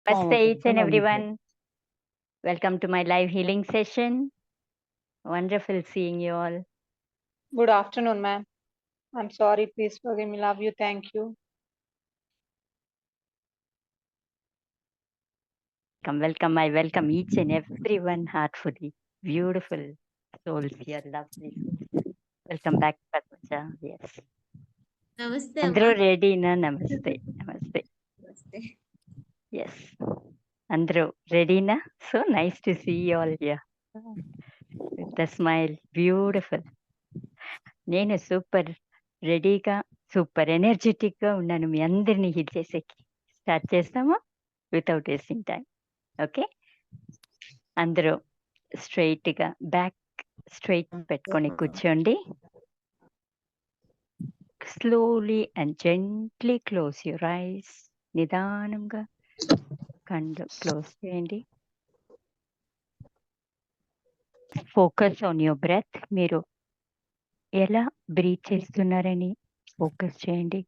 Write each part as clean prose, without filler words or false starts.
Namaste each and Namaste. everyone. Welcome to my live healing session. Wonderful seeing you all. Good afternoon, ma'am. I'm sorry. Please forgive me. Love you. Thank you. Welcome. I welcome each and everyone heartfully. Beautiful souls here, lovely souls. Welcome back, Padmaja. Yes. నమస్తే అందరూ అమ్మా రెడీనా? నమస్తే. నమస్తే. నమస్తే Yes. అందరూ రెడీనా? So nice to see you all here. With the smile. Beautiful. నేను సూపర్ రెడీగా సూపర్ ఎనర్జెటిక్గా ఉన్నాను మీ అందరినీ హీల్ చేసేకి. స్టార్ట్ చేస్తామా? Without wasting time. ఓకే, అందరూ స్ట్రైట్గా బ్యాక్ స్ట్రైట్ పెట్టుకొని కూర్చోండి. Slowly and gently close your eyes. నిదానంగా కళ్ళు క్లోజ్ చేయండి. Focus on your breath. మీరు ఎలా బ్రీత్ చేస్తున్నారని ఫోకస్ చేయండి.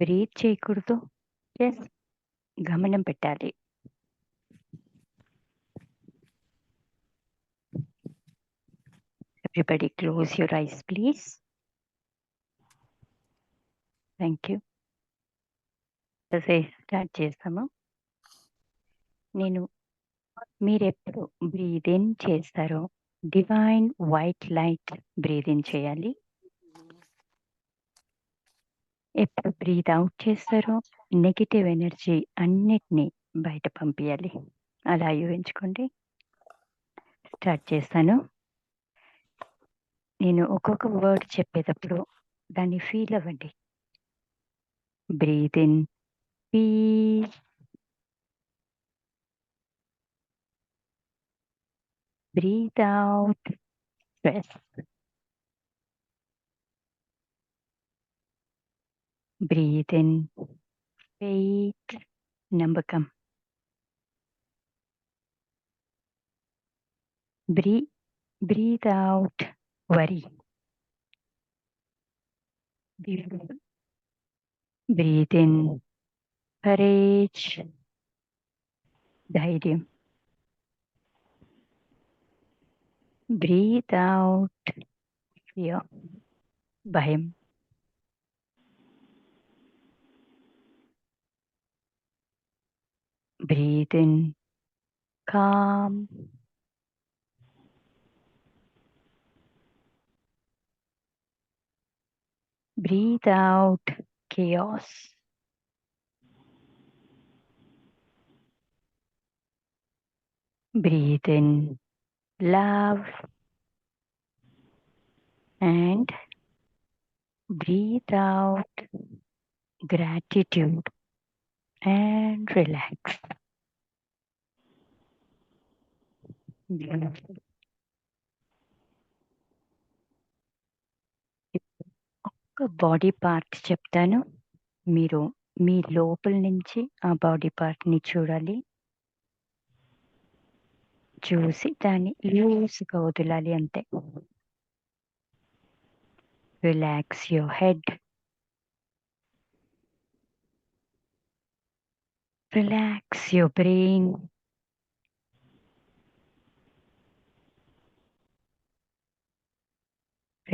బ్రీత్ చేయకూడదు, జస్ట్ గమనం పెట్టాలి. Everybody close your eyes, please. Thank you. Start చేస్తాము. నేను మీరెప్పుడు బ్రీద్ ఇన్ చేస్తారో divine white light breathe in చేయాలి. ఎప్పుడు బ్రీద్ అవుట్ చేస్తారో నెగిటివ్ ఎనర్జీ అన్నిటినీ బయట పంపించాలి. అలా ఊహించుకోండి. స్టార్ట్ చేస్తాను. నేను ఒక్కొక్క వర్డ్ చెప్పేటప్పుడు దాన్ని ఫీల్ అవ్వండి. Breathe in peace. Breathe out stress. Breathe in faith, నమ్మకం. Breathe out worry. Beautiful. Breathe in courage, ధైర్యం. Breathe out fear, భయం. Breathe in calm. Breathe out chaos. Breathe in love and breathe out gratitude and relax. Beautiful. ఒక body part చెప్తాను, మీరు మీ లోపల నుంచి ఆ body పార్ట్ని చూడాలి. చూసి దాన్ని లూజ్గా వదలాలి, అంతే. Relax your head, relax your brain,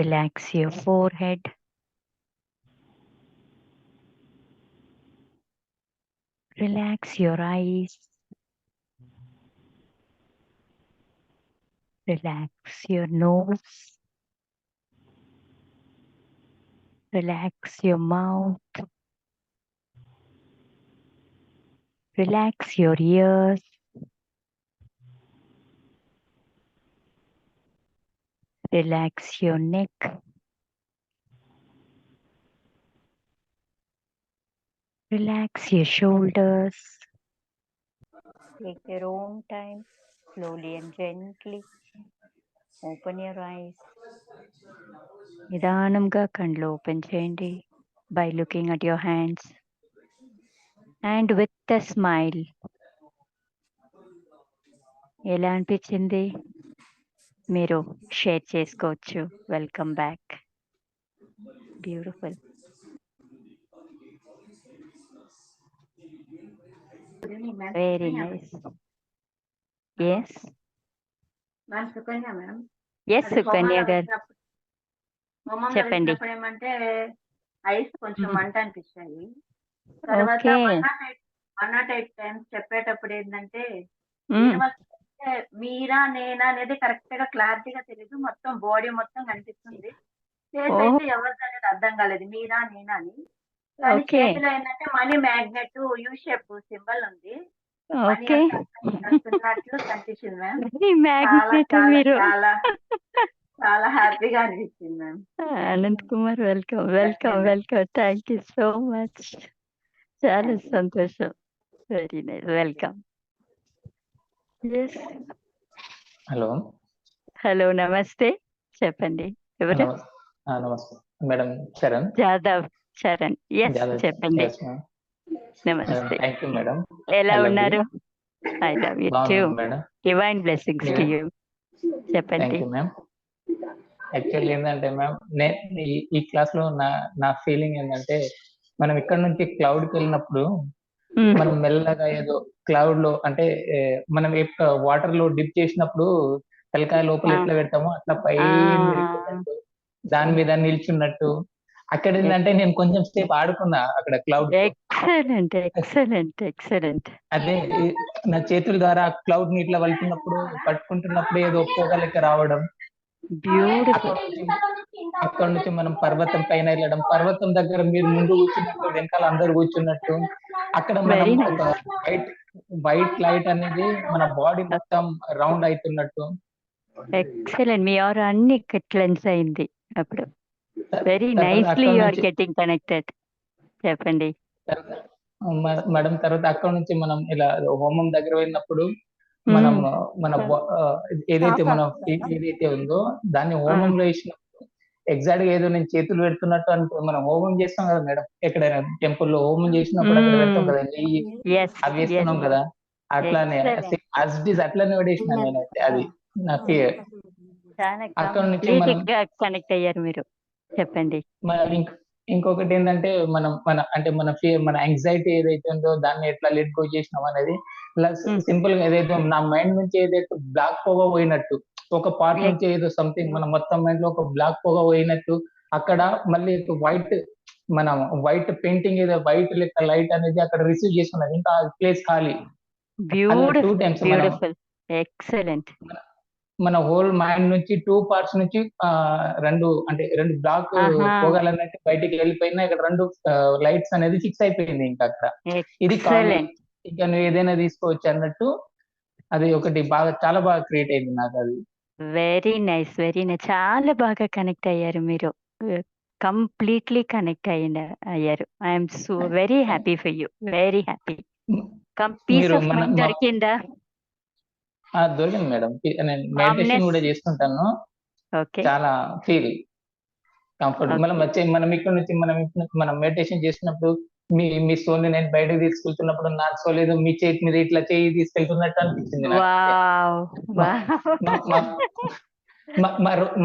relax your forehead, relax your eyes, relax your nose, relax your mouth, relax your ears, relax your neck, relax your shoulders. Take your own time, slowly and gently. Open your eyes. నిదానంగా కళ్ళు open చేయండి by looking at your hands. And with a smile. ఎలా అనిపించింది మీరు share చేసుకోవచ్చు. Welcome back. Beautiful. Good evening, ma'am. Very Sukanya, nice. ma'am. Yes Ma'am, Sukanya, ma'am. Yes అది సుకన్య గారు హోమంలో చెప్పండి. వేసినప్పుడు ఏమంటే ఐస్ కొంచెం మ్మ్. మంట అనిపించాయి. తర్వాత ఓకే 108 టైమ్స్ చెప్పేటప్పుడు ఏంటంటే మ్మ్. యూనివర్స్ మీరా నేనా అనేది కరెక్ట్ గా క్లారిటీగా తెలియదు. మొత్తం బాడీ మొత్తం కనిపిస్తుంది. ఫేస్ ఓ అయితే ఎవరిది అనేది అర్థం కాలేదు. మీరా నేనా అని. కానీ ఓకే చేతిలో ఏంటంటే money magnet U shape symbol ఉంది. మనీ ఓకే అంతా వస్తున్నట్లు కనిపించింది మ్యామ్. వెరీ చాలా మ్యాగ్నెట్ చాలా మీరు. చాలా చాలా హ్యాపీగా అనిపించింది ma'am. Anant Kumar welcome welcome ma'am. Welcome. Thank you so much. చాలా సంతోషం. Very nice. Welcome. Yes hello hello namaste. చెప్పండి ఎవరు? నమస్తే మేడం చరణ్ జాదవ్ చరణ్. ఎస్ జాదవ్ చెప్పండి. Yes ma'am. Namaste. Thank you madam. ఎలా I love you. ఉన్నారు? I love you too. బాగున్నాను మేడం. Divine blessings to you. చెప్పండి. Thank you ma'am. యాక్చువల్లీ ఏంటంటే మ్యామ్ నేను ఈ క్లాస్ లో నా ఫీలింగ్ ఏంటంటే మనం ఇక్కడ నుంచి క్లౌడ్ కి వెళ్ళినప్పుడు మ్మ్. మనం మెల్లగా ఏదో క్లౌడ్ లో అంటే మనం వాటర్ లో డిప్ చేసినప్పుడు తలకాయ లోపల ఆ. ఎట్లా పెడతామో అట్లా పై ఆ. వెళ్ళిపోయినట్టు దాని మీద నిల్చున్నట్టు అక్కడ ఏంటంటే నేను కొంచెం సేపు ఆడుకున్నా అక్కడ క్లౌడ్ తో. Excellent excellent excellent. అదే నా చేతుల ద్వారా క్లౌడ్ ని ఇట్లా వలుతున్నప్పుడు పట్టుకుంటున్నప్పుడు ఏదో పొగ లెక్క రావడం. బ్యూటిఫుల్. అక్కడ నుంచి మనం పర్వతం పైన వెళ్ళడం, పర్వతం దగ్గర మీరు ముందు కూర్చున్నట్టు వెనకాల అందరు కూర్చున్నట్టు అక్కడ మనం వెరీ ఒక నైస్. వైట్ లైట్ అనేది మన బాడీ మొత్తం రౌండ్ అవుతున్నట్టు. ఎక్సలెంట్. మీ ఆర్ అన్ని క్లెన్స్ అయింది అప్పుడు. వెరీ తర్వాత నైస్లీ అక్కడ యు ఆర్ నుంచి గెటింగ్ కనెక్టెడ్. చెప్పండి. మేడం తర్వాత అక్కడ నుంచి మనం ఇలా హోమం దగ్గర వెళ్ళినప్పుడు మనం మన ఏదైతే ఏదైతే ఉందో దాన్ని హోమంలో వేసినప్పుడు ఎగ్జాక్ట్ గా ఏదో నేను చేతులు పెడుతున్నట్టు అంటే మనం హోమం చేస్తాం కదా మేడం, ఎక్కడైనా టెంపుల్లో హోమం చేసినప్పుడు అక్కడ పెడతాం కదా నెయ్యి ఎస్ అవి వేస్తున్నాం కదా, అట్లానే అట్లానే పడేసిన నేనైతే. అది నా ఫియర్. చాలా అక్కడ నుంచి కంప్లీట్ మనం గా కనెక్ట్ అయ్యారు మీరు. చెప్పండి. ఇంకొకటి ఏంటంటే మన ఫియర్ మన యాంగ్జైటీ ఏదైతే ఉందో దాన్ని ఎట్లా లెట్ గో చేసినాం అనేది సింపుల్ గా ఏదైతే నా మైండ్ నుంచి ఏదైతే బ్లాక్ పొగ పోయినట్టు, ఒక పార్ట్ నుంచి ఏదో సంథింగ్ మన మొత్తం మైండ్ లో ఒక బ్లాక్ పొగ పోయినట్టు అక్కడ మళ్ళీ వైట్ పెయింటింగ్ ఏదో వైట్ లెక్క లైట్ అనేది అక్కడ రిసీవ్ చేసుకున్నది. ఇంకా ప్లేస్ ఖాళీ. Two times beautiful excellent. మన హోల్ మైండ్ నుంచి 2 పార్ట్స్ నుంచి రెండు బ్లాక్ పొగలు అన్నట్టు బయటికి వెళ్ళిపోయినా ఇక్కడ 2 లైట్స్ అనేది ఫిక్స్ అయిపోయింది ఇంకా అక్కడ. ఇది ఖాళీ, ఇంకా నువ్వు ఏదైనా తీసుకోవచ్చు అన్నట్టు. అది ఒకటి చాలా బాగా క్రియేట్ అయింది నాకు అది. Very nice very nice. చాలా బాగా కనెక్ట్ అయ్యారు మీరు. కంప్లీట్లీ కనెక్ట్ అయ్యారు. I'm so very happy for you. Very happy. Peace of mind దొరికిందా? దొరికింది మేడం. నేను మెడిటేషన్ కూడా చేస్తుంటాను. చాలా ఫీల్ కంఫర్ట్. మనం ఇక్కడ నుంచి మనం మెడిటేషన్ చేసినప్పుడు మీ సోల్ని నేను బయటకు తీసుకెళ్తున్నప్పుడు నా సోల్ ఏదో మీ చేతి మీద ఇట్లా చేయి తీసుకెళ్తున్నట్టు అనిపించింది నాకు.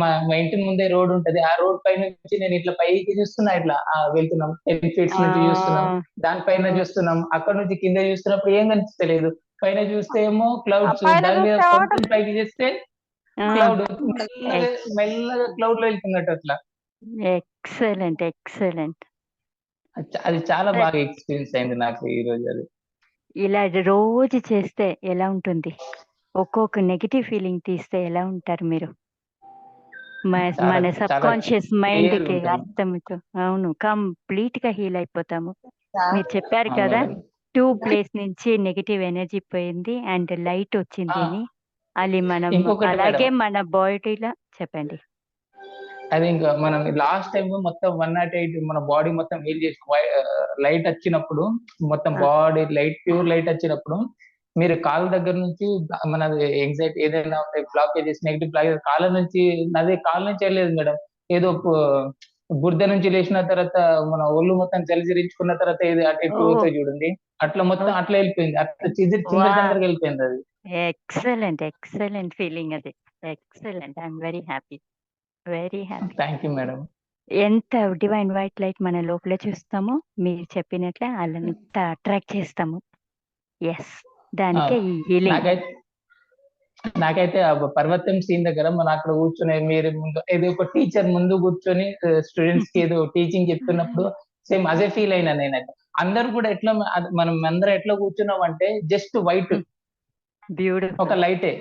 మా ఇంటి ముందే రోడ్ ఉంటది, ఆ రోడ్ పై నుంచి నేను ఇట్లా పైకి చూస్తున్నా, ఇట్లా వెళ్తున్నాం 10 feet నుంచి చూస్తున్నాం, దానిపైన చూస్తున్నాం, అక్కడ నుంచి కింద చూస్తున్నప్పుడు ఏం కనిపిస్తలేదు. పైన చూస్తే ఏమో క్లౌడ్స్, దాని మీద కొంచెం పైకి చేస్తే క్లౌడ్, మెల్లగా క్లౌడ్ లో వెళ్తున్నట్టు అట్లా. Excellent excellent. అది చాలా బాగా ఎక్స్పీరియన్స్ అయింది నాకు ఈ రోజు. అది ఇలా రోజు చేస్తే ఎలా ఉంటుంది? ఒక్కొక్క నెగిటివ్ ఫీలింగ్ తీస్తే ఎలా ఉంటారు మీరు? మన సబ్ కాన్షియస్ మైండ్ కి అర్థమవుతూ. అవును, కంప్లీట్ గా హీల్ అయిపోతాము. మీరు చెప్పారు కదా 2 ప్లేస్ నుంచి నెగిటివ్ ఎనర్జీ పోయింది అండ్ లైట్ వచ్చింది అని. అది మనం అలాగే మన బాడీలో. చెప్పండి. అది ఇంకా మనం లాస్ట్ టైం మొత్తం 108 మన బాడీ మొత్తం హీల్ చేసి లైట్ వచ్చినప్పుడు, మొత్తం బాడీ లైట్ ప్యూర్ లైట్ వచ్చినప్పుడు మీరు కాళ్ళ దగ్గర నుంచి మన ఎగ్జైట్ ఏదైనా బ్లాకేజెస్ నెగిటివ్ బ్లాకేజ్ కాళ్ళ నుంచి వెళ్ళలేదు మేడం. ఏదో బురద నుంచి లేచిన తర్వాత మన ఒళ్ళు మొత్తం జలజరించుకున్న తర్వాత ఏది అటు పోతే చూడండి, అట్లా మొత్తం అట్లా వెళ్ళిపోయింది. అట్లా దగ్గరికి వెళ్ళిపోయింది అది. ఎక్సలెంట్ ఎక్సలెంట్ ఫీలింగ్ అది. Excellent. I'm very happy. Very happy. Thank you madam. ఎంత డివైన్ వైట్ లైట్ మన లోపల చూస్తామో మీరు చెప్పినట్లే వాళ్ళని అట్రాక్ట్ చేస్తాము. ఎస్, దానికే ఈ హీలింగ్. నాకైతే ఆ పర్వతం సీన్ దగ్గర మనం అక్కడ కూర్చొని మీరు ముందు ఏదో ఒక టీచర్ ముందు కూర్చొని స్టూడెంట్స్ కి ఏదో టీచింగ్ చెప్తున్నప్పుడు సేమ్ అదే ఫీల్ అయినా నేనైతే. అందరూ కూడా ఎట్లా మనం అందరం ఎట్లా కూర్చున్నాం అంటే జస్ట్ వైట్ ఒక బ్యూటిఫుల్. లైటే,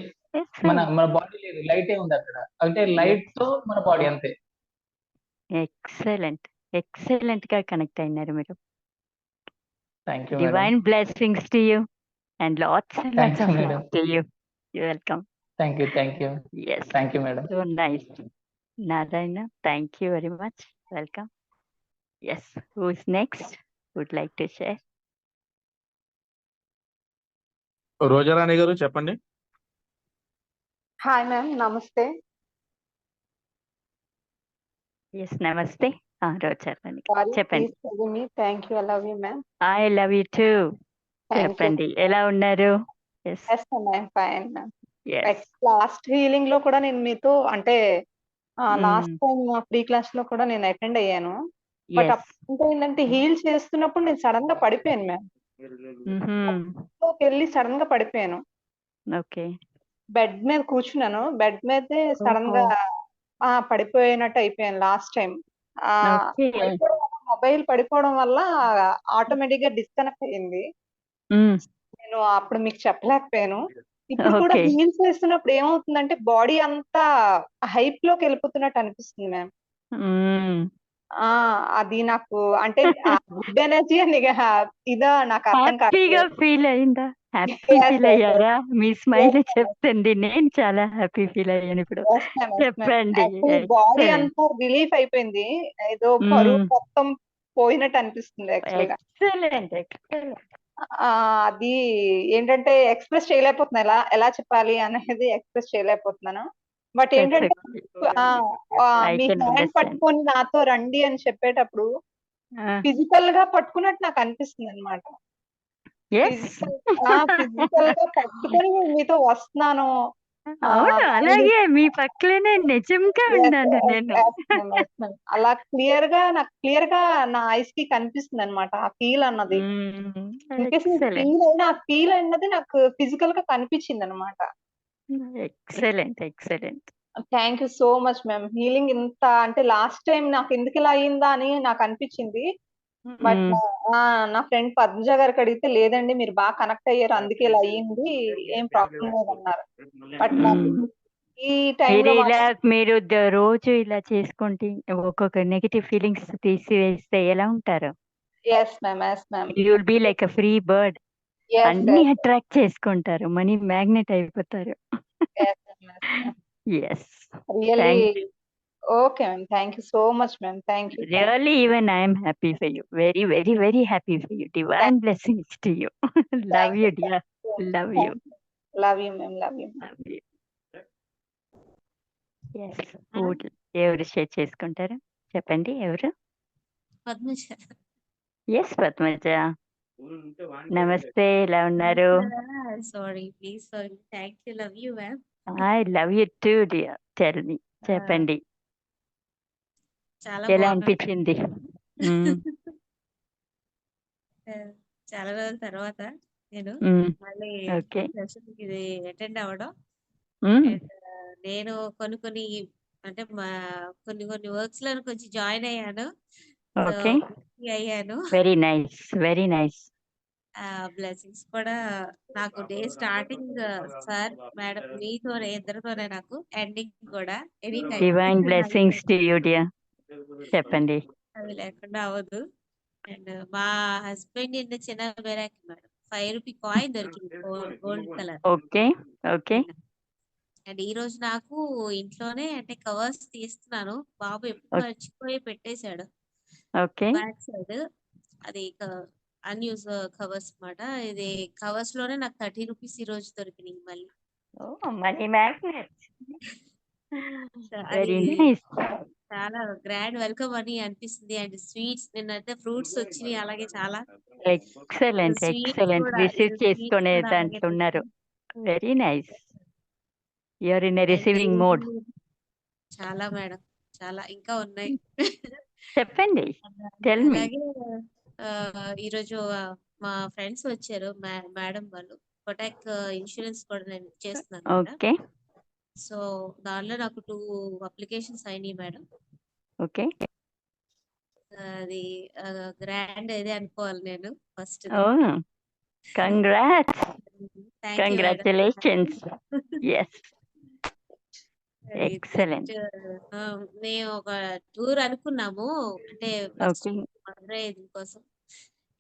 మన బాడీ లేదు, లైటే ఉంది అక్కడ. అంటే లైట్ తో మన బాడీ అంతే. ఎక్సలెంట్, ఎక్సలెంట్ గా కనెక్ట్ అయినారు మీరు. Thank you madam. Divine blessings to you and lots and thank lots you of madam. Love to you. Welcome. Thank you, thank you, yes, thank you madam. So nice. Narayana, thank you very much. Welcome. Yes, who's next? Would like to share? Rojarani గారు చెప్పండి. Hi ma'am, namaste. Yes, namaste. Rocharani. Sorry, చెప్పండి. Please forgive me. Thank you, I love you ma'am. I love you too. Thank you. చెప్పండి, ఎలా ఉన్నారు? Yes, yes ma'am, fine ma'am. yes. Last healing లో కూడా నేను మీతో అంటే last Mm, time free class లో కూడా నేను అటెండ్ అయ్యాను. But yes. అప్పుడు ఏంటంటే హీల్ చేస్తున్నప్పుడు నేను సడన్ గా పడిపోయాను మ్యామ్. Mm-hmm. వెళ్ళి సడన్ గా పడిపోయాను. Okay. బెడ్ మీద కూర్చున్నాను. బెడ్ మీదే సడన్ గా పడిపోయినట్టు అయిపోయాను లాస్ట్ టైం. Okay. మొబైల్ పడిపోవడం వల్ల ఆటోమేటిక్ గా డిస్కనెక్ట్ అయ్యింది. Mm, నేను అప్పుడు మీకు చెప్పలేకపోయాను. ఇప్పుడు కూడా okay. హీల్ చేస్తున్నప్పుడు ఏమవుతుందంటే బాడీ అంతా హైప్ లోకి వెళ్ళిపోతున్నట్టు అనిపిస్తుంది మ్యామ్. Mm. అది నాకు అంటే గుడ్ ఎనర్జీ అని ఇదా నాకు అర్థం హ్యాపీగా కాదు. ఫీల్ అయిందా? హ్యాపీ ఫీల్ అయ్యారా? మీ స్మైల్ చెప్తుంది. నేను చాలా హ్యాపీ ఫీల్ అయ్యాను ఇప్పుడు. చెప్పండి. Body Excellent. అంతా రిలీఫ్ అయిపోయింది. ఏదో బరువు మొత్తం పోయినట్టు అనిపిస్తుంది యాక్చువల్ గా. Excellent, excellent. అది ఏంటంటే ఎక్స్ప్రెస్ చేయలేకపోతున్నాను, ఎలా ఎలా చెప్పాలి అనేది ఎక్స్ప్రెస్ చేయలేకపోతున్నాను. బట్ ఏంటంటే I me can hand understand. పట్టుకొని నాతో రండి అని చెప్పేటప్పుడు ఫిజికల్ గా పట్టుకున్నట్టు నాకు అనిపిస్తుంది అనమాట. Yes. ఫిజికల్ గా పట్టుకొని నేను మీతో వస్తున్నాను. అవును, అలాగే మీ పక్కనే నిజంగా ఉన్నాను నేను. అలా నాకు క్లియర్ గా నా ఐస్ కి కనిపిస్తుంది అనమాట ఆ ఫీల్ అన్నది. ఎక్సలెంట్, ఫీల్ అన్నది నాకు ఫిజికల్ గా కనిపించింది అనమాట. Excellent, excellent. Thank you so much ma'am. Healing ఇంత అంటే లాస్ట్ టైం నాకు ఎందుకు ఇలా అయిందా అని నాకు అనిపించింది. బట్ నా ఫ్రెండ్ పద్మజ గారికి అడిగితే లేదండి మీరు బాగా కనెక్ట్ అయ్యారు అందుకే ఇలా అయ్యింది, ఏం ప్రాబ్లం లేదన్నారు. బట్ ఈ టైంలో మీరు రోజు ఇలా చేసుకుంటే ఒక్కొక్క నెగటివ్ ఫీలింగ్స్ తీసివేస్తే ఎలా ఉంటారు? Yes ma'am, yes ma'am. You will be like a free bird. అన్ని అట్రాక్ట్ చేసుకుంటారు, మనీ మ్యాగ్నెట్ అయిపోతారు. Yes, really okay ma'am. Thank you so much ma'am. Thank you. Really, even I am happy for you. Very, very, very happy for you. Divine blessings to you. Love you, dear. Love you. Love you ma'am. Love you. Love you. Yes. ఎవరు share చేసుకుంటారు? చెప్పండి, ఎవరు? Padmaja. Yes, Padmaja. నమస్తే, ఎలా ఉన్నారు? Sorry, please sorry. Thank you. Love you ma'am. I love you too, dear. Tell me. చెప్పండి, చాలా ఎలా బాగున్నాను. అనిపించింది? చాలా రోజుల తర్వాత నేను మళ్ళీ ఓకే. సెషన్‌కి ఇది అటెండ్ అవ్వడం. నేను కొన్ని అంటే కొన్ని వర్క్స్ లో కొంచెం జాయిన్ అయ్యాను. ఓకే, అయ్యాను. Very nice, very nice. Blessings కూడా నాకు డే స్టార్టింగ్ సార్ మేడం మీతోనే ఇద్దరితోనే నాకు ఎండింగ్ కూడా any time divine blessings to you, dear. చెప్పండి. అవి లేకుండా అవ్వదు. అండ్ మా హస్బెండ్ చిన్న బెరాకి మేడం 5 రూపీ కాయిన్ దొరికింది gold colour. Okay, okay. And ఈ రోజు నాకు ఇంట్లోనే అంటే కవర్స్ తీస్తున్నాను. బాబు ఎప్పుడు మర్చిపోయి పెట్టేశాడు ఓకే, బ్యాక్ సైడ్. అది అన్యూజ్ కవర్స్ అన్నమాట. ఇది కవర్స్ లోనే నాకు 30 రూపీస్ ఈ రోజు దొరికినాయి మళ్ళీ. Money magnet. అది వెరీ నైస్. చాలా గ్రాండ్ వెల్కమ్ అని అనిపిస్తుంది. అండ్ స్వీట్స్ నిన్నైతే ఫ్రూట్స్ వచ్చినాయి, అలాగే చాలా ఎక్సలెంట్, ఎక్సలెంట్. రిసీవ్ చేసుకునే దాంట్లో ఉన్నారు. Very nice. You're in a receiving mode. చాలా మేడం, చాలా ఇంకా ఉన్నాయి. చెప్పండి. Tell me. అలాగే ఈరోజు మా ఫ్రెండ్స్ వచ్చారు, మేడం వాళ్ళు. కొటాక్ ఇన్సూరెన్స్ కూడా నేను చేస్తున్నాను మేడం. Okay. సో దానిలో నాకు 2 అప్లికేషన్స్ అయినాయి మేడం. Okay. అది గ్రాండ్ ఇదే అనుకోవాలి నేను first. Oh, congrats. Thank you madam. Congratulations. Yes. Excellent. మేము ఒక టూర్ అనుకున్నాము, అంటే ఫస్ట్ Okay. మధురై కోసం.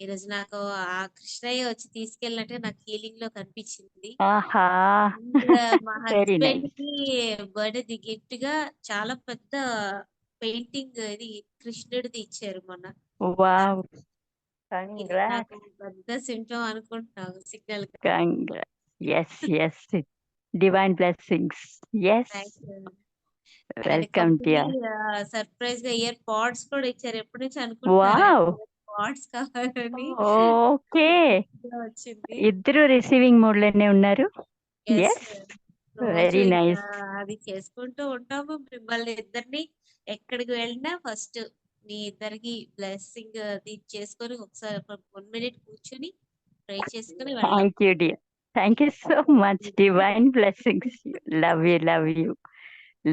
ఈరోజు నాకు ఆ కృష్ణయ్య వచ్చి తీసుకెళ్ళినట్టే నాకు హీలింగ్ లో కనిపించింది. Aha. మా Very హస్బెండ్ nice. కి బర్త్డే గిఫ్ట్ గా చాలా పెద్ద పెయింటింగ్ ఇది కృష్ణుడిది ఇచ్చారు మొన్న. Wow. ఇది Congrats. నాకు పెద్ద సింటమ్ అనుకుంటున్నాను signal. Congrats. Yes, yes. Divine blessings. Yes. Thank you. And Welcome, dear. Surprise గా ఇయర్ పాడ్స్ కూడా ఇచ్చారు. ఎప్పటి నుంచి అనుకుంటున్నారు Wow. పాడ్స్ కావాలని. Okay. వచ్చింది. ఇద్దరు రిసీవింగ్ మోడ్ లోనే ఉన్నారు. Yes, Yes. రోజు Very ఇంకా nice. అది చేసుకుంటూ ఉంటాము. మిమ్మల్ని ఇద్దరిని ఎక్కడికి వెళ్ళినా ఫస్ట్ మీ ఇద్దరికి బ్లెస్సింగ్ అది చేసుకొని ఒకసారి 1 మినిట్ కూర్చొని ప్రే చేసుకొని వెళ్దాం. Thank you, dear. Thank you so much. Divine blessings. Love you, love you.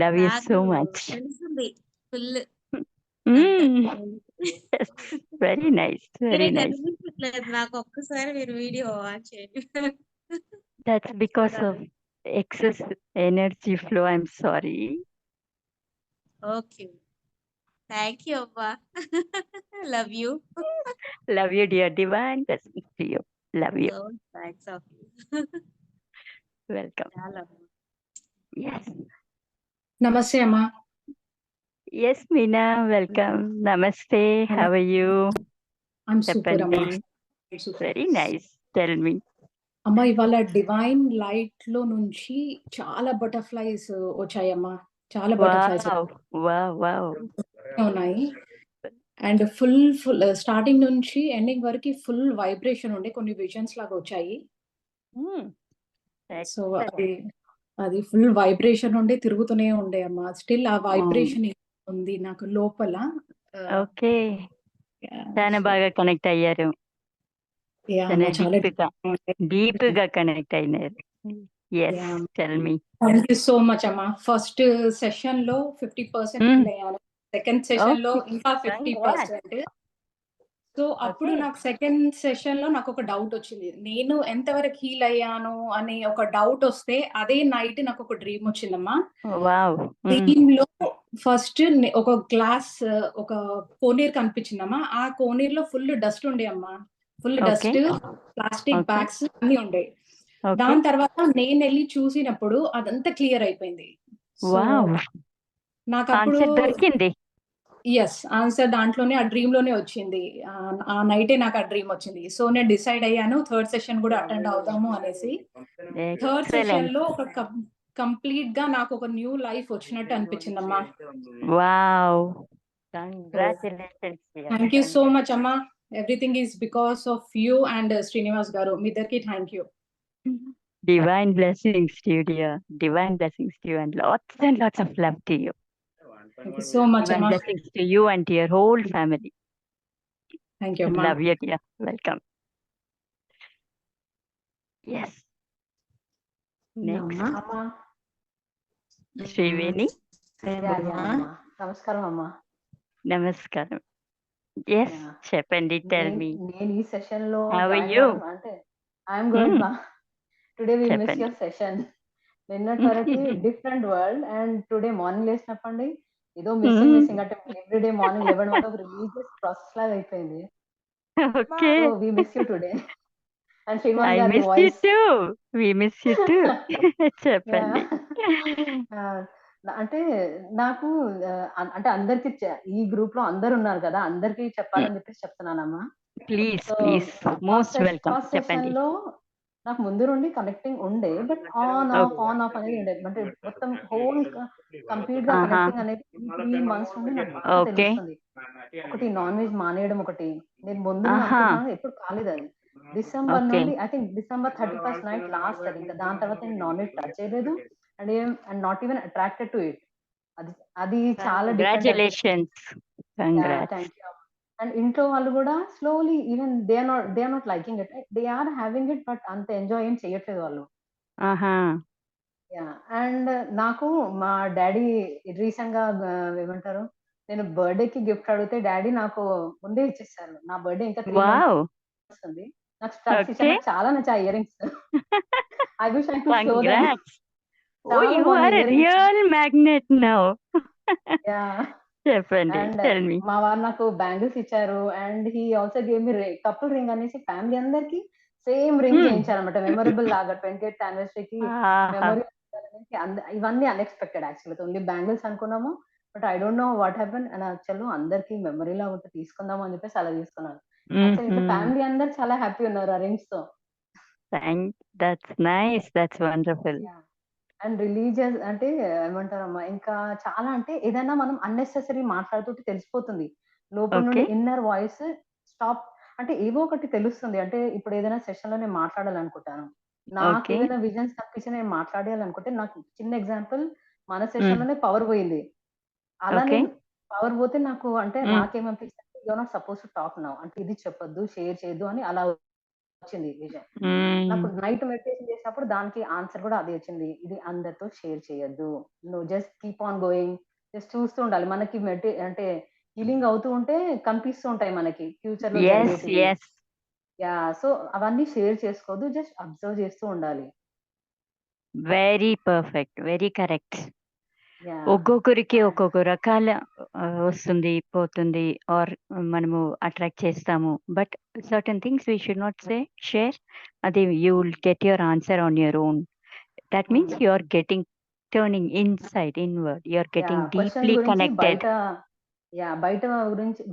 Love you నాకు so much. తెలిసింది full. Yes. Very nice. Very nice. కనిపించట్లేదు నాకు. ఒక్కసారి మీరు వీడియో ఆన్ చేయండి. That's because of excess energy flow. I'm sorry. Okay, thank you అమ్మా. Love you. Love you, dear. Divine blessings to you. Love you. So thanks of you. Welcome. చాలా. Yes. నమస్తే అమ్మా. Yes, Meena. Welcome. Namaste. How are you? I'm super అమ్మా. Cheppandi. Very nice. Tell me. అమ్మా ఇవాళ divine light లో నుంచి చాలా butterflies వచ్చాయమ్మా. చాలా బటర్ఫ్లైస్ Wow. Wow. Wow. ఉన్నాయి. అండ్ ఫుల్ స్టార్టింగ్ నుంచి ఎండింగ్ వరకు ఫుల్ వైబ్రేషన్ ఉండే కొన్ని విజన్స్ లాగా వచ్చాయి. సో అది ఫుల్ వైబ్రేషన్ ఉండి తిరుగుతూనే ఉండే అమ్మా. స్టిల్ ఆ వైబ్రేషన్ ఉంది నాకు లోపల. Okay. చాలా బాగా కనెక్ట్ అయ్యారు. చాలా డీప్ గా కనెక్ట్ అయినారు. Yes. Yeah. Tell me. Thank you so much అమ్మా. ఫస్ట్ సెషన్ లో 50% అయ్యాను. సెకండ్ సెషన్ లో ఇంకా 50%. సో అప్పుడు నాకు సెకండ్ సెషన్ లో నాకు ఒక డౌట్ వచ్చింది. నేను ఎంతవరకు హీల్ అయ్యాను అని ఒక డౌట్ వస్తే అదే నైట్ నాకు ఒక డ్రీమ్ వచ్చిందమ్మా. డ్రీమ్ లో ఫస్ట్ ఒక గ్లాస్ ఒక కోనేరు కనిపించిందమ్మా. ఆ కోనేరులో ఫుల్ డస్ట్ ఉండే అమ్మా. ఫుల్ డస్ట్, ప్లాస్టిక్ బ్యాగ్స్ అన్ని ఉండే. దాని తర్వాత నేను వెళ్ళి చూసినప్పుడు అదంతా క్లియర్ అయిపోయింది. నాకు అప్పుడు దొరికింది. ఎస్, ఆన్సర్ దాంట్లోనే ఆ డ్రీమ్ లోనే వచ్చింది. ఆ నైటే నాకు ఆ డ్రీమ్ వచ్చింది. సో నేను డిసైడ్ అయ్యాను థర్డ్ సెషన్ కూడా అటెండ్ అవుదాము అనేసి. థర్డ్ సెషన్ లో ఒక కంప్లీట్ గా నాకు ఒక న్యూ లైఫ్ వచ్చినట్టు అనిపించిందమ్మా. థ్యాంక్ యూ సో మచ్ అమ్మా. Everything is because of you and Srinivas గారు. మీ ఇద్దరికి thank you. Divine blessings to you, dear. Divine blessings to you and lots of love to you. Thank you so much, Divine Amma. blessings to you and to your whole family. Thank you, Amma. Love you, dear. Welcome. Yes. Next. Amma. Sriveni. Namaskaram, Amma. Namaskaram. Yes, Cheppandi, tell me. నేను ఈ session లో How are you? అంటే I'm good మా. Today we miss Cheppandi. Your session. నిన్నటి వరకు different world and today morning లేచినప్పండి ఏదో missing అంటే ఎవ్రీడే మార్నింగ్ లేవడం వల్ల ఒక రిలీజియస్ ప్రాసెస్ లాగా అయిపోయింది. Okay. So we miss you today. And Srinivas I గారి miss you voice too. We miss you too. Cheppandi. అంటే నాకు అంటే అందరికి ఈ గ్రూప్ లో అందరు ఉన్నారు కదా, అందరికి చెప్పాలని చెప్పేసి చెప్తున్నానమ్మా. Please, please. Most welcome. First Cheppandi. Session లో నాకు ముందు నుండి కనెక్టింగ్ ఉండే, బట్ ఆన్ ఆఫ్ అనేది ఉండేది. అంటే మొత్తం హోల్ కంప్లీట్ గా కనెక్టింగ్ అనేది 3 months నుండి నాకు బాగా తెలుస్తుంది. ఒకటి నాన్ వెజ్ మానేయడం ఒకటి నేను ముందు అనుకుంటున్నాను, ఎప్పుడు కాలేదు అది. డిసెంబర్ నుండి I think December 31st night last అది. ఇంకా దాని తర్వాత నేను నాన్ వెజ్ టచ్ చేయలేదు and not even attracted to it. అది అది చాలా డిఫరెంట్ అనిపిస్తుంది. Congratulations thank you. అండ్ ఇంట్లో వాళ్ళు కూడా slowly even they are not liking it, they are having it, but అంత ఎంజాయ్ ఏం చేయట్లేదు వాళ్ళు. ఆహా అండ్ నాకు మా డాడీ రీసెంట్ గా ఏమంటారు, నేను బర్త్డేకి గిఫ్ట్ అడిగితే డాడీ నాకు ముందే ఇచ్చేసారు. నా బర్త్డే ఇంకా 3 వావ్ months ఉంది. నాకు స్టడ్స్ ఇచ్చారు. ఓకే నాకు చాలా నచ్చాయి earrings. I wish I could show them. Congrats oh చాలా యు బాగున్నాయి are a earrings. Real magnet now చెప్పండి అండ్ టెల్ మీ మా వారు నాకు బ్యాంగిల్స్ ఇచ్చారు. And he also gave me couple ring అనేసి ఫ్యామిలీ అందరికి సేమ్ రింగ్ చేయించారనమాట. మెమొరబుల్ లాగా 28th anniversary మెమొరీ. ఇవన్నీ అన్ఎక్స్పెక్టెడ్ యాక్చువల్లీ. ఓన్లీ బ్యాంగిల్స్ అనుకున్నాము, but I don't know what happen. And actually అందరికి మెమరీ లాగా ఉంటే తీసుకుందాం అని చెప్పేసి అలా తీసుకున్నాను. యాక్చువల్లీ ఇంట్లో ఫ్యామిలీ అందరు చాలా హ్యాపీ ఉన్నారు ఆ రింగ్స్ తో. That's nice that's wonderful and religious అంటే ఏమంటారమ్మా, ఇంకా చాలా అంటే ఏదైనా మనం అన్నెసెసరీ మాట్లాడుతుంటే తెలిసిపోతుంది. లోపల నుండి ఓకే ఇన్నర్ వాయిస్ స్టాప్ అంటే ఏవో ఒకటి తెలుస్తుంది. అంటే ఇప్పుడు ఏదైనా సెషన్ లో నేను మాట్లాడాలనుకుంటాను, నాకు ఓకే ఏదైనా విజన్స్ కనిపించి నేను మాట్లాడాలనుకుంటే, నాకు చిన్న ఎగ్జాంపుల్, మన సెషన్ లోనే పవర్ పోయింది. అలా ఓకే నేను పవర్ పోతే నాకు అంటే నాకేమనిపిస్తుంది, you are not suppose to talk now, అంటే ఇది చెప్పొద్దు, షేర్ చేయొద్దు అని అలా వచ్చింది విజన్. నాకు నైట్ మెడిటేషన్ చేసినప్పుడు దానికి ఆన్సర్ కూడా అదే వచ్చింది. ఇది అందరితో షేర్ చేయొద్దు, నువ్వు just keep on going, just చూస్తూ ఉండాలి. మనకి అంటే హీలింగ్ అవుతూ ఉంటే కనిపిస్తూ ఉంటాయి మనకి ఫ్యూచర్ లో ఎస్ జరిగేటివి. ఎస్ సో అవన్నీ షేర్ చేసుకోవద్దు, జస్ట్ అబ్జర్వ్ చేస్తూ ఉండాలి. Very perfect very correct yeah ఒక్కొక్కరికి ఒక్కొక్క రకాల వస్తుంది పోతుంది ఆర్ మనము అట్రాక్ట్ చేస్తాము but certain things we should not say share అది you will get your answer on your own that means you are getting turning inside inward you are getting questions deeply గురించి connected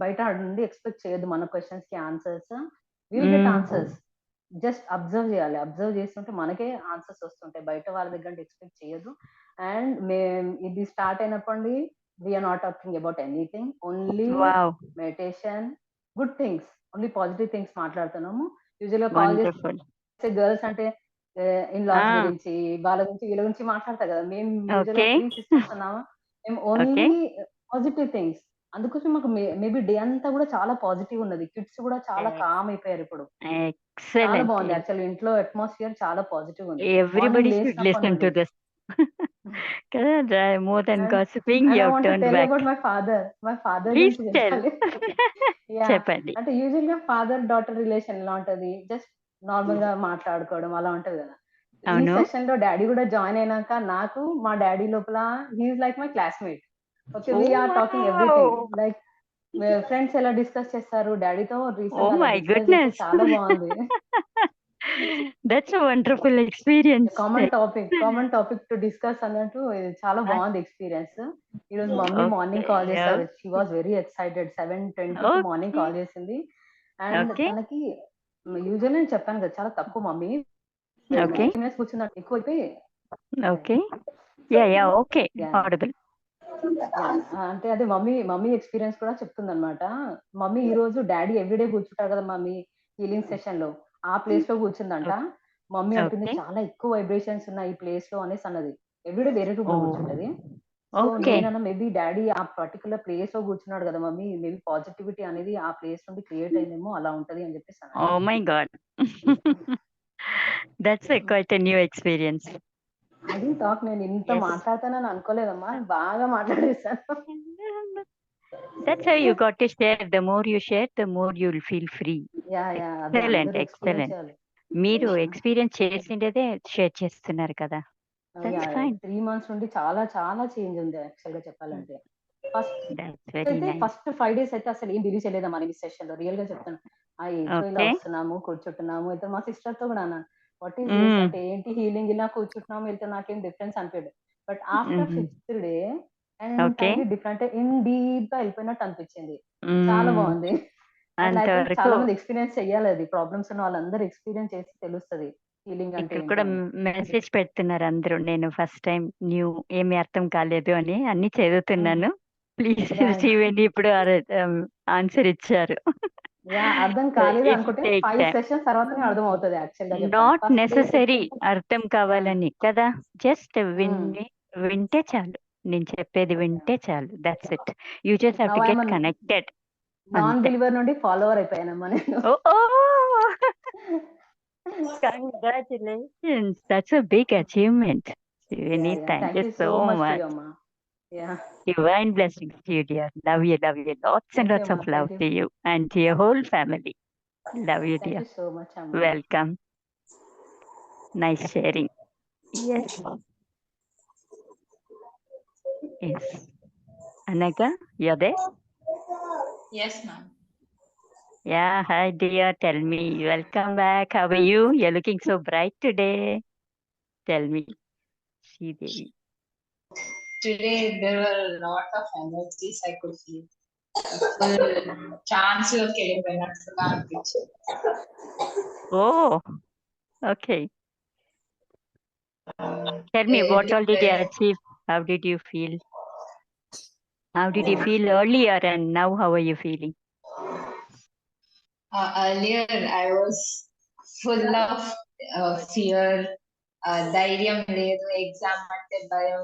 బయట నుండి expect చేయొద్దు. మన questions కి answers will get answers. Just observe చేయాలి. Observe చేస్తుంటే మనకే answers వస్తుంటాయి. బయట వాళ్ళ దగ్గర ఎక్స్పెక్ట్ చేయొద్దు. అండ్ ఇది స్టార్ట్ అయినప్పటి we're not talking about anything, only wow meditation, good things, only positive things మాట్లాడుతున్నాము. యూజువల్ గా కాల్ వండర్ఫుల్ చేసే గర్ల్స్ అంటే ఇన్ లాస్ Ah, గురించి, వాళ్ళ గురించి, వీళ్ళ గురించి మాట్లాడతారు కదా. మేము యూజువల్ గా okay. 3 sisters ఉన్నాము. మేము ఓన్లీ పాజిటివ్ థింగ్స్. అందుకోసం మాకు మేబీ డే అంతా కూడా చాలా పాజిటివ్ ఉన్నది. కిడ్స్ కూడా చాలా కామ్ అయిపోయారు ఇప్పుడు. చాలా Excellent. బాగుంది. యాక్చువల్లీ ఇంట్లో అట్మాస్ఫియర్ చాలా పాజిటివ్ ఉంది. Everybody మార్నింగ్ should లేచినప్పటి listen to నుండి. this. Kada, more than And gossiping, and you I have want to turned tell back. about my father. My father Please గురించి tell. చెప్పాలి. చెప్పండి. అంటే యూజువల్ గా ఫాదర్ డాటర్ రిలేషన్ ఎలా ఉంటది, just normal గా మాట్లాడుకోవడం అలా ఉంటది కదా. ఈ అవును. సెషన్ లో డాడీ కూడా జాయిన్ అయినాక నాకు మా డాడీ లోపల he is like my classmate. Okay, we're talking everything like friends ఎలా డిస్కస్ చేస్తారు, డాడీతో Oh రీసెంట్ అలా my డిస్కస్ చేస్తే goodness. చాలా బాగుంది. That's a wonderful experience. Common topic to discuss అన్నట్టు ఇది చాలా బాగుంది ఎక్స్పీరియన్స్. ఈ రోజు మమ్మీ మార్నింగ్ కాల్ Okay. చేశారు. She was very excited. 7:20కి మార్నింగ్ కాల్ చేసింది. And Okay. తనకి యూజువల్ నేను చెప్పాను కదా చాలా తక్కువ మమ్మీ, Okay. కూర్చున్నట్టు ఎక్కువైపోయి. Okay. Yeah, okay. Yeah. Audible. అంటే అదే మమ్మీ ఎక్స్పీరియన్స్ కూడా చెప్తుందన్నమాట. మమ్మీ ఈ రోజు డాడీ ఎవ్రీడే కూర్చుంటారు కదా మమ్మీ హీలింగ్ సెషన్ లో, ఆ ప్లేస్ లో కూర్చుందంట. మమ్మీ అంటుంది Okay. చాలా ఎక్కువ వైబ్రేషన్స్ ఉన్నాయి ఈ ప్లేస్ లో అనేసి అన్నది. ఎవ్రీడే వేరే రూమ్ లో Oh. కూర్చుంటది. So Okay. నేనన్నా మేబీ డాడీ ఆ పర్టికులర్ ప్లేస్ లో కూర్చున్నాడు కదా మమ్మీ, మేబీ పాజిటివిటీ అనేది ఆ ప్లేస్ నుండి క్రియేట్ అయిందేమో అలా ఉంటది అని చెప్పేసి అన్నది. Oh my God. That's quite a new experience. అది టాక్ నేను ఇంత Yes. మాట్లాడతానని అనుకోలేదమ్మా, బాగా మాట్లాడేశాను. That's how you got to share. The more you share, the more you'll feel free. అదే Excellent, అందరూ ఎక్స్పీరియన్స్ excellent. చేయాలి. మీరు ఎక్స్పీరియన్స్ చేసిండేదే షేర్ చేస్తున్నారు కదా. That's fine. 3 months నుండి చాలా చాలా చేంజ్ ఉంది యాక్చువల్ గా చెప్పాలంటే. ఫస్ట్ That's very అయితే nice. ఫస్ట్ 5 days అయితే అసలు ఏం బిలీవ్ చేయలేదమ్మా ఈ సెషన్ లో. రియల్ గా చెప్తాను, ఆ ఏజ్ లో ఇలా Okay. వస్తున్నాము కూర్చుంటున్నాము. అయితే మా సిస్టర్ తో కూడా అన్నాను, వాట్ ఈస్ దిస్ అంటే ఏంటి హీలింగ్, ఇలా కూర్చుంటున్నాము వెళ్తే నాకేం డిఫరెన్స్ అనిపించదు. But after 5th day Okay. Entirely different, in deep గా వెళ్ళిపోయినట్టు అనిపించింది. చాలా బాగుంది. అండ్ ఐ థింక్ అంతవరకు చాలా మంది ఎక్స్పీరియన్స్ చెయ్యాలి. అది ప్రాబ్లమ్స్ ఉన్న వాళ్ళందరూ ఎక్స్పీరియన్స్ చేసి తెలుస్తుంది హీలింగ్ అంటే ఇక్కడ ఏంటో కూడా అని. మెసేజ్ పెడుతున్నారు అందరూ. నేను ఫస్ట్ టైం న్యూ ఏమీ అర్థం కాలేదు అని అన్ని చదువుతున్నాను. Please Yeah. రిసీవ్ అని ఇప్పుడు ఆన్సర్ ఇచ్చారు. అర్థం So కాలేదు it అనుకుంటే take 5 time. సెషన్స్ తర్వాతనే అర్థం అవుతుంది యాక్చువల్ గా చెప్పాలి. Not First day necessary session- అర్థం కావాలని కదా, జస్ట్ వింటే చాలు. నేను చెప్పేది వింటే చాలు. That's it. You just have now to I'm get connected. Non అంతే. బిలీవర్ నుండి ఫాలోవర్ అయిపోయానమ్మా నేను. Congratulations. That's a big achievement. Shivani, thank thank you you so so much to much. You అమ్మా. Yeah Divine blessings to you, dear. Love you, love you. Lots and thank you lots of అమ్మా. love thank to you you and to your whole family. Love you, thank dear. You so much అమ్మా. Welcome. Nice sharing. Yes. Yes. Anaka, you're there? Yes, ma'am. Yeah, hi dear. Tell me. Welcome back. How are you? You're looking so bright today. Tell me. Devi. Today there were a lot of energies I could feel. Full chance of getting Oh, okay. Tell me, what all did you achieve? How did you feel? How did you feel earlier and now how are you feeling? Earlier I was full of fear, ధైర్యం లేదు, exam అంటే భయం,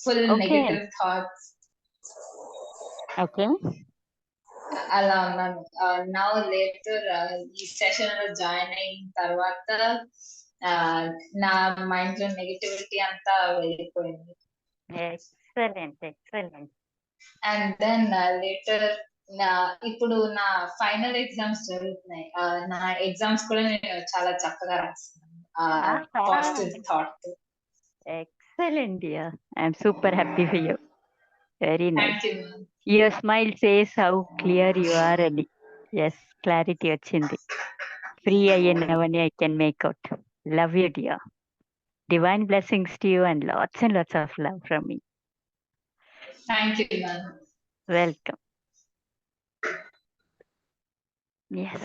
full Okay. negative thoughts. Okay. అలా ఉన్నాను. Now later ఈ session లో join అయిన తర్వాత నా మైండ్ లో నెగటివిటీ అంతా వెళ్ళిపోయింది. Excellent, excellent. And then later ఇప్పుడు నా ఫైనల్ ఎగ్జామ్స్ జరుగుతున్నాయి. నా ఎగ్జామ్స్ కూడా నేను చాలా చక్కగా రాస్తున్నాను, positive thought. Excellent, dear. I'm super happy for you. Very nice. Thank you. Your smile says how clear you are, Ali. Yes, clarity వచ్చింది. Free అయ్యినవని I can make out. Love you, dear. Divine blessings to you and lots of love from me. Thank you ma'am. Welcome. Yes.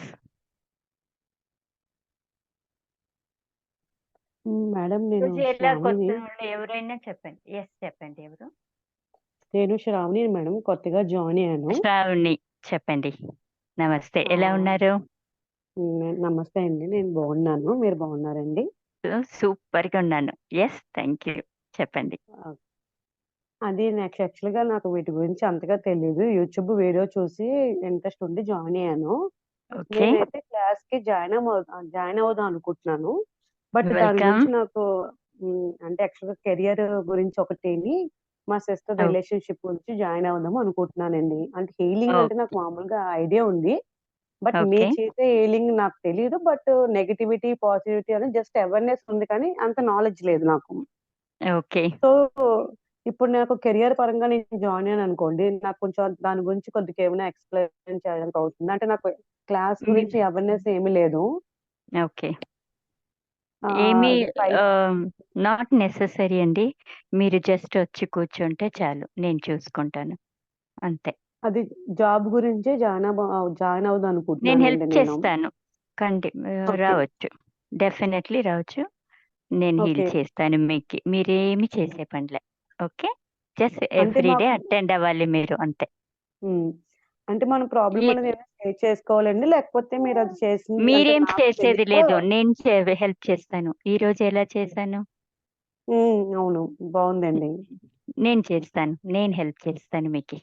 Madam నేను రోజు ఎలా కొత్త శ్రావణిని వాళ్ళు ఎవరైనా చెప్పండి. Yes చెప్పండి. ఎవరు? నేను శ్రావణి మేడం, కొత్తగా జాయిన్ అయ్యాను. శ్రావణి చెప్పండి. నమస్తే, ఎలా ఉన్నారు? నమస్తే అండి, నేను బాగున్నాను, మీరు బాగున్నారండి? సూపర్ గా ఉన్నాను. Yes thank you. చెప్పండి. అది నాకు యాక్చువల్గా నాకు వీటి గురించి అంతగా తెలియదు. యూట్యూబ్ వీడియో చూసి ఇంట్రెస్ట్ ఉండి జాయిన్ అయ్యాను. ఓకే, నేనైతే క్లాస్ కి జాయిన్ అవుదాం అనుకుంటున్నాను. బట్ దాని వెల్కమ్. గురించి నాకు అంటే యాక్చువల్గా కెరియర్ గురించి ఒకటేని మా సిస్టర్ ఓ, రిలేషన్షిప్ గురించి జాయిన్ అవుదాం అనుకుంటున్నానండి. అంటే హీలింగ్ అంటే నాకు మామూలుగా ఐడియా ఉంది, బట్ ఓకే మీరు చేసే హీలింగ్ నాకు తెలియదు. బట్ నెగటివిటీ పాజిటివిటీ అని జస్ట్ అవేర్నెస్ ఉంది, కానీ అంత నాలెడ్జ్ లేదు నాకు. ఓకే సో ఇప్పుడు నాకు కెరియర్ పరంగా నేను జాయిన్ అయ్యాను అనుకోండి, నాకు కొంచెం దాని గురించి కొద్దిగా ఏమైనా ఎక్స్ప్లెయిన్ చేయడానికి అవుతుంది. అంటే నాకు క్లాస్ గురించి అవేర్నెస్ ఏమీ లేదు. ఓకే. ఆ, ఏమీ ఫై- నాట్ నెససరీ అండి. మీరు జస్ట్ వచ్చి కూర్చుంటే చాలు, నేను చూసుకుంటాను అంతే. అది జాబ్ గురించి జాయిన్ అవుదాం నేను అనుకుంటున్నానండి హెల్ప్ నేను. చేస్తాను. ఓకే రావచ్చు, డెఫినెట్లీ రావచ్చు. నేను హీల్ ఓకే. చేస్తాను మీకు. మీరేమి చేసే పనిలే. ఓకే, జస్ట్ అంటే ఎవ్రీడే మాకు అటెండ్ అవ్వాలి మీరు అంతే. అంటే మన ప్రాబ్లం ఈ- అనేది ఏమైనా షేర్ చేసుకోవాలండి, లేకపోతే మీరు అది చేసింది అంటే మీరేం నాకు చేసేది తెలియక లేదు, నేను హెల్ప్ చేస్తాను. ఈ రోజు ఎలా చేశాను? అవును, బాగుందండి. నేను చేస్తాను, నేను హెల్ప్ చేస్తాను మీకు.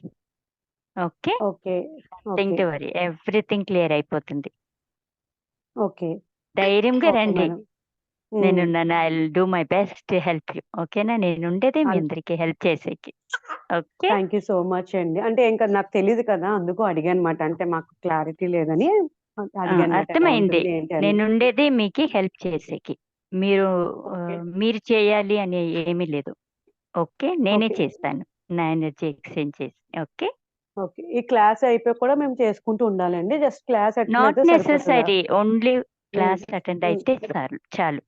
Okay, okay think okay to worry, everything clear అయిపోతుంది. ఓకే ధైర్యంగా ఓకే రండి. మేడం. నేనున్నాను. I will do my best help you. ఓకేనా? నేను ఉండేదే మీ అన్- అందరికి హెల్ప్ చేసేకి. Okay, thank you so much అండి. అంటే ఇంకా నాకు తెలియదు కదా, అందుకు అడిగాను అనమాట. అంటే మాకు క్లారిటీ లేదని అడిగాను అనమాట, ఎలా అర్థమైంది. ఉంటుంది ఏంటి అని. నేను ఉండేదే మీకు హెల్ప్ చేసేకి. మీరు ఓకే మీరు చేయాలి అని ఏమీ లేదు. ఓకే, నేనే ఓకే చేస్తాను నా ఎనర్జీ ఎక్స్చేంజ్ చేసి. Okay, okay. ఈ క్లాస్ అయిపోయి కూడా మేము చేసుకుంటూ ఉండాలండి, జస్ట్ క్లాస్ అటెండ్ నాట్ అయితే సరిపోతుందా? నెససరీ, ఓన్లీ ఉమ్, క్లాస్ అటెండ్ ఉమ్. అయితే చాలు. చాలు,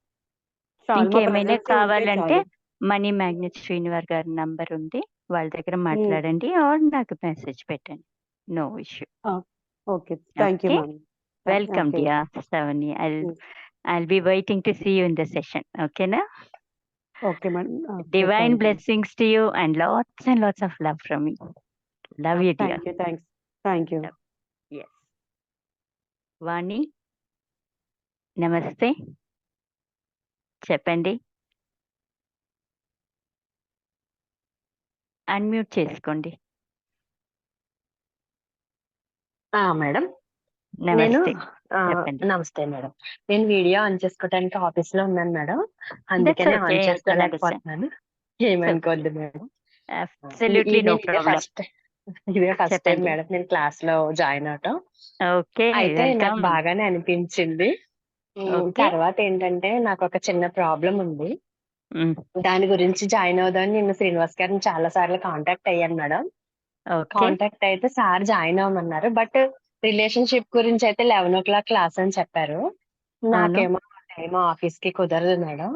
మా ఇంకేమైనా presence ఉంటే కావాలంటే చాలు. మనీ మ్యాగ్నెట్ శ్రీనివార్ గారి నంబర్ ఉంది, వాళ్ళ దగ్గర ఉమ్, మాట్లాడండి ఆర్ నాకు మెసేజ్ పెట్టండి. No issue. ఆ, okay thank you okay, ma'am. Welcome okay dear Shravani. I'll be waiting to see you in the session. Okay, na? Okay madam. Divine thank you blessings to you and lots of love from me. Love you, dear. Thank you thank you. Yes. వాణి, నమస్తే, చెప్పండి. Unmute చేసుకోండి. Madam నేను నమస్తే, చెప్పండి. నమస్తే madam. నేను video on చేసుకోవడానికి office లో ఉన్నాను మేడం, దట్స్ అందుకనే okay, on I can understand. చేసుకోలేకపోతున్నాను. ఇట్స్ ఓకే, ఏమనుకోవద్దు మేడం. అబ్సల్యూట్లీ నో ఇదే ప్రాబ్లం. ఫస్ట్ టైం చెప్పండి. మేడం నేను క్లాస్ లో జాయిన్ అవటం. ఓకే, అయితే నాకు వెల్కమ్. బాగానే అనిపించింది. ఓకే. తర్వాత ఏంటంటే నాకు ఒక చిన్న ప్రాబ్లం ఉంది. ఉమ్, దాని గురించి జాయిన్ అవుదామని నేను శ్రీనివాస్ గారిని చాలా సార్లు కాంటాక్ట్ అయ్యాను మేడం. ఓకే. కాంటాక్ట్ అయితే సార్ జాయిన్ అవ్వమన్నారు. బట్ రిలేషన్షిప్ గురించి అయితే 11 o'clock క్లాస్ అని చెప్పారు. అవును. నాకేమో టైం ఆఫీస్ కి కుదరదు మేడం.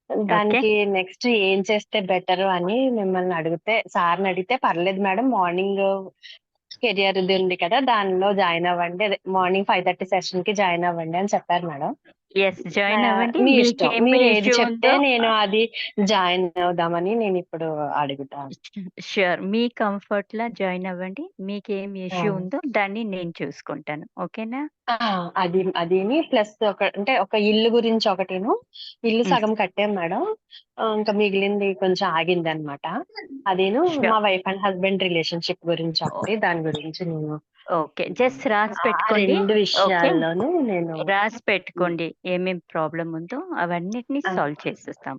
ఓకే. దానికి నెక్స్ట్ ఏం చేస్తే బెటర్ అని మిమ్మల్ని అడిగితే, సార్ని అడిగితే పర్లేదు మేడం, మార్నింగ్ కెరియర్ ఇది ఉంది కదా దానిలో జాయిన్ అవ్వండి, అదే మార్నింగ్ 5:30 సెషన్ కి జాయిన్ అవ్వండి అని చెప్పారు మేడం. ఎస్, జాయిన్ అవ్వండి. మీ ఇష్టం, మీకేమి మీరు ఏది ఇష్యూ చెప్తే ఉందో నేను అది జాయిన్ అవుదామని నేను ఇప్పుడు అడుగుతాను. షూర్, మీ కంఫర్ట్ లా జాయిన్ అవ్వండి. మీకేం ఆ, ఇష్యూ ఉందో దాన్ని నేను చూసుకుంటాను. ఓకేనా? ఆ, అదిని ప్లస్ అంటే ఒక ఇల్లు గురించి ఒకటిను, ఇల్లు ఉమ్, సగం కట్టాం మేడం. ఇంకా మిగిలింది కొంచెం ఆగింది అనమాట. అదేను మా sure. Wife and husband relationship గురించి ఒకటి, దాని గురించి నేను ఓకే, జస్ట్ రాసి ఆ పెట్టుకోండి. 2 ఓకే, విషయాల్లోనూ నేను రాసి పెట్టుకోండి. ఏమేం ప్రాబ్లం ఉందో అవన్నిటిని ఆ, సాల్వ్ చేసేస్తాం.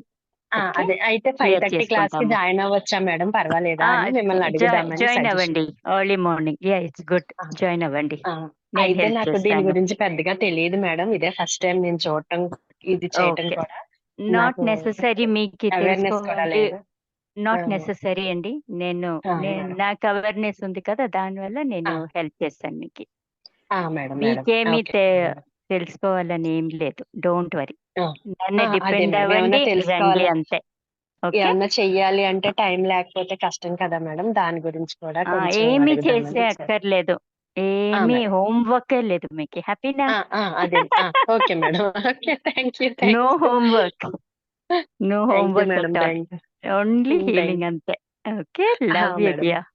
ఓకే, అదే అయితే క్లియర్ 5:30 క్లాస్ కి చేసుకుంటాము. జాయిన్ అవ్వచ్చా మేడం, పర్వాలేదా అని మిమ్మల్ని అడుగుదామని జాయిన్ సజెషన్. అవ్వండి. Early morning, yeah it's good. Join అవ్వండి, నేను అయితే హెల్ప్ నాకు దీని చేస్తాను. గురించి పెద్దగా తెలియదు మేడం, ఇదే ఫస్ట్ టైం నేను చూడటం, ఇది చేయటం ఓకే, కూడా. నాట్ నాకు నెససరీ మీకు అవేర్నెస్ కూడా తెలుసుకోవాలి. లేదు. నాట్ నెససరీ అండి. నేను మేడం నాకు అవేర్నెస్ ఉంది కదా, దానివల్ల నేను హెల్ప్ చేస్తాను మీకు. మేడం మీకేమి ఓకే. తెలుసుకోవాలని ఏం లేదు. డోంట్ వరీ, నన్ను అదే డిపెండ్ మేడం, ఏమన్నా అవ్వండి, రండి, తెలుసుకోవాలి, అంతే. ఓకే, ఏమన్నా చెయ్యాలి అంటే టైం లేకపోతే కష్టం కదా మేడం, దాని గురించి కూడా కొంచెం ఏమీ చేసే అడుగుదామని. అక్కర్లేదు. ఏమీ మేడం హోంవర్క్ లేదు మీకు. హ్యాపీనా? అదే okay madam. Okay, thank you no homework, no thank you homework madam, at all. Thank only you healing అంతే. Okay, love you madam. Dear.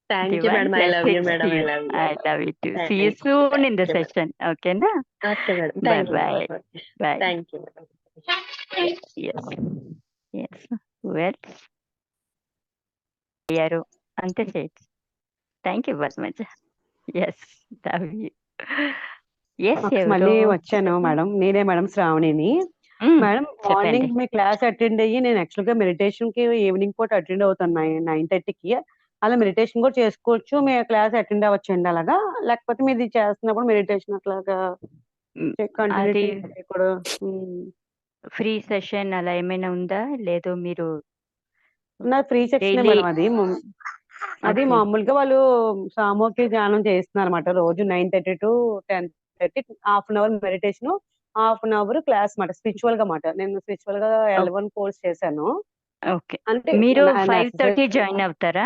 Thank you Divine madam, I love you blessings to madam, I you. Love I you. love you too. See you thank you, soon in the thank you madam. session. Okay, na? Okay madam, Bye thank you bye. Madam. Bye. Thank you madam. Yes. Yes. Well, అయ్యారు అంతే చేయొచ్చు. Thank you very much. Yes, love you. Yes, ఎవరు మళ్ళీ వచ్చాను madam, నేనే madam శ్రావణిని. Madam చెప్పండి. Morning మీ క్లాస్ అటెండ్ అయ్యి నేను యాక్చువల్ గా మెడిటేషన్ కి ఈవినింగ్ పూట అటెండ్ అవుతాను 9:30కి. అలా మెడిటేషన్ కూడా చేసుకోవచ్చు, మీ క్లాస్ అటెండ్ అవ్వచ్చండి అలాగా, లేకపోతే మీది చేస్తున్నప్పుడు మెడిటేషన్ అట్లాగా అది కంటిన్యూటీ కూడా. ఫ్రీ సెషన్ అలా ఏమైనా ఉందా? లేదు, మీరు నా ఫ్రీ సెక్షన్ డైలీ? మేడం అది. అది ఓకే, మామూలుగా వాళ్ళు సామూహిక ధ్యానం చేస్తున్నారు అనమాట, రోజు 9:30 to 10:30, ½ మెడిటేషన్, ½ క్లాస్ మాట, స్పిరిచువల్ గా మాట. నేను స్పిరిచువల్ గా L1 కోర్స్ చేశాను. ఓకే. అంటే మీరు 5:30 జాయిన్ అవుతారా?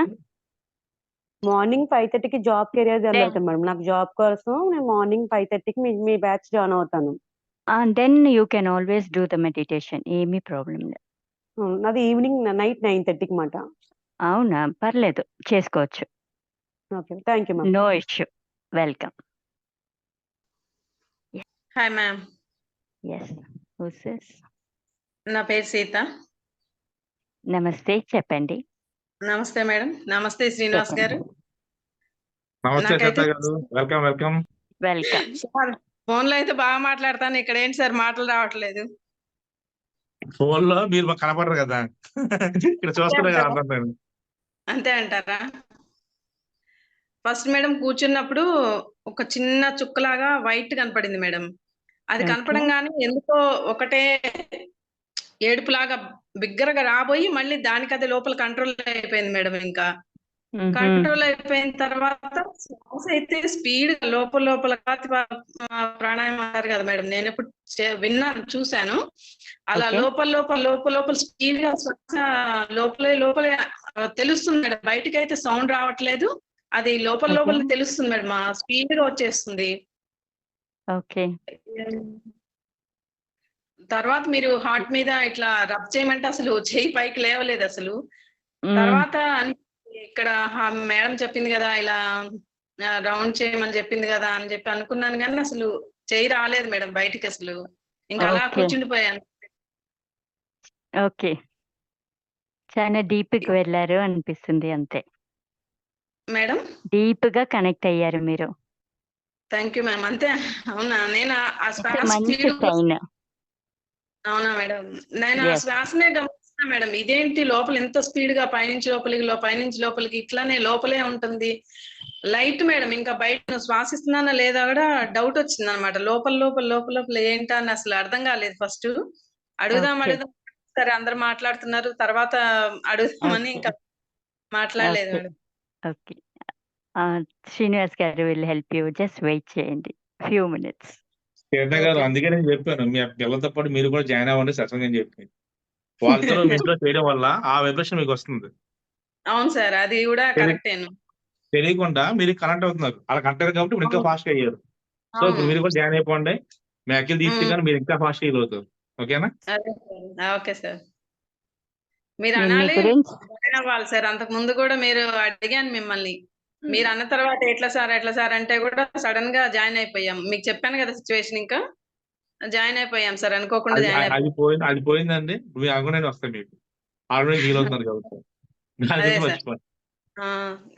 మార్నింగ్ 5:30కి జాబ్ కెరియర్ జాయిన్ అవుతాను మేడం. నాకు జాబ్ కోసం నేను మార్నింగ్ 5:30కి మీ బ్యాచ్ జాయిన్ అవుతాను. Then you can always do the meditation. ఏమీ ప్రాబ్లం లేదు. అది ఈవినింగ్ నైట్ 9:30కి మాట. అవునా, పర్లేదు, చేసుకోవచ్చు. Okay, thank you ma'am. No issue. Welcome. Hi ma'am. Yes, who's this? నా పేరు సీత. నమస్తే, చెప్పండి. నమస్తే మేడం. నమస్తే శ్రీనివాస్ గారు. నమస్తే సీత నాకైతే గారు, వెల్కమ్ వెల్కమ్. వెల్కమ్. ఫోన్ లో అయితే బాగా మాట్లాడతాను, ఇక్కడ ఏంటి సార్ మాటలు రావట్లేదు. ఫోన్ లో మీరు మాకు కనపడరు కదా, ఇక్కడ చూస్తున్నా కదా అందరు నేను. అంతే అంటారా? ఫస్ట్ మేడం కూర్చున్నప్పుడు ఒక చిన్న చుక్కలాగా వైట్ కనపడింది మేడం. అది ఓకే. కనపడంగానే ఎందుకో ఒకటే ఏడుపులాగా బిగ్గరగా రాబోయి మళ్ళీ దానికి అది లోపల కంట్రోల్ అయిపోయింది మేడం. ఇంకా కంట్రోల్ అయిపోయిన తర్వాత శ్వాస అయితే స్పీడ్ లోపల లోపల ప్రాణాయామం అంటారు కదా మేడం, నేను ఎప్పుడు విన్నాను, చూశాను. అలా ఓకే. లోపల లోపల లోపల లోపల స్పీడ్ గా శ్వాస లోపలే లోపలే తెలుస్తుంది మేడం. బయటకి అయితే సౌండ్ రావట్లేదు, అది లోపల ఓకే. లోపల తెలుస్తుంది మేడం, స్పీడ్ గా వచ్చేస్తుంది. ఓకే. తర్వాత మీరు హార్ట్ మీద ఇట్లా రబ్ చేయమంటే అసలు చేయి పైకి లేవలేదు అసలు. తర్వాత ఇక్కడ మేడం చెప్పింది కదా ఇలా రౌండ్ చేయమని చెప్పింది కదా అని చెప్పి అనుకున్నాను, కానీ అసలు చేయి రాలేదు మేడం బయటికి అసలు. ఇంకా అలా ఓకే. కూర్చుండిపోయాను. ఓకే, చాలా డీప్ కి వెళ్ళారు అనిపిస్తుంది అంతే. మేడం డీప్ గా కనెక్ట్ అయ్యారు మీరు. Thank you ma'am. అంతే అవునా? నేను ఆ ఇట్స్ శ్వాస మంచి స్పీడ్ సైన్. అవునా మేడం? నేను ఆ ఎస్. శ్వాసనే గమనిస్తున్నా మేడం. ఇదేంటి లోపల ఎంత స్పీడ్ గా పైనుంచి లోపలికి పైనుంచి లోపలికి ఇట్లానే లోపలే ఉంటుంది. Light madam. ఇంకా బయట నువ్వు శ్వాసిస్తున్నానా లేదా కూడా డౌట్ వచ్చింది అనమాట. లోపల లోపల లోపల లోపల ఏంటా అని అసలు అర్థం కాలేదు ఫస్ట్. అడుగుదాం ఓకే. అడుగుదాం సరే అందరు మాట్లాడుతున్నారు, తర్వాత అడుగుదామని ఓకే. ఇంకా మాట్లాడలేదు okay. Madam. Okay. Srinivas garu will help you. Just wait చేయండి few minutes. Shweta garu, okay. అందుకే నేను చెప్పాను మీ పిల్లలతో పాటు మీరు కూడా జాయిన్ అవ్వండి సత్సంగం అని చెప్పి. వాళ్ళతో మీ ఇంట్లో చేయడం వల్ల ఆ వైబ్రేషన్ మీకు వస్తుంది. అవును సార్, అది కూడా తెలి- కరెక్టేను. తెలియకుండా మీరు కనెక్ట్ అవుతున్నారు. అలా కనెక్ట్ అయ్యారు కాబట్టి ఇప్పుడు ఇంకా అవును ఫాస్ట్ అయ్యారు. సో ఇప్పుడు అవును. మీరు కూడా జాయిన్ అయిపోండి. మీ అఖిల్ తీస్తే కానీ మీరు ఇంకా ఫాస్ట్ ఫీల్ అవుతారు. ఓకేనా? అదే సార్. Okay sir. మీరు నేను మీ అనాలి గురించి జాయిన్ అవ్వాలి సార్. అంతకు ముందు కూడా మీరు అడిగాను మిమ్మల్ని. మీరు అన్న తర్వాత ఎట్లా సార్ అంటే కూడా సడన్ గా జాయిన్ అయిపోయాం. మీకు చెప్పాను కదా సిచ్యువేషన్. ఇంకా జాయిన్ అయిపోయాం సార్, అనుకోకుండా అది జాయిన్ అది అయిపోయాం. పోయింది, అది పోయిందండి. మీరు అనుకునే వస్తాయి మీకు. ఆల్రెడీ హీల్ అవుతున్నారు కాబట్టి దాని అదే గురించి సార్. మర్చిపోండి.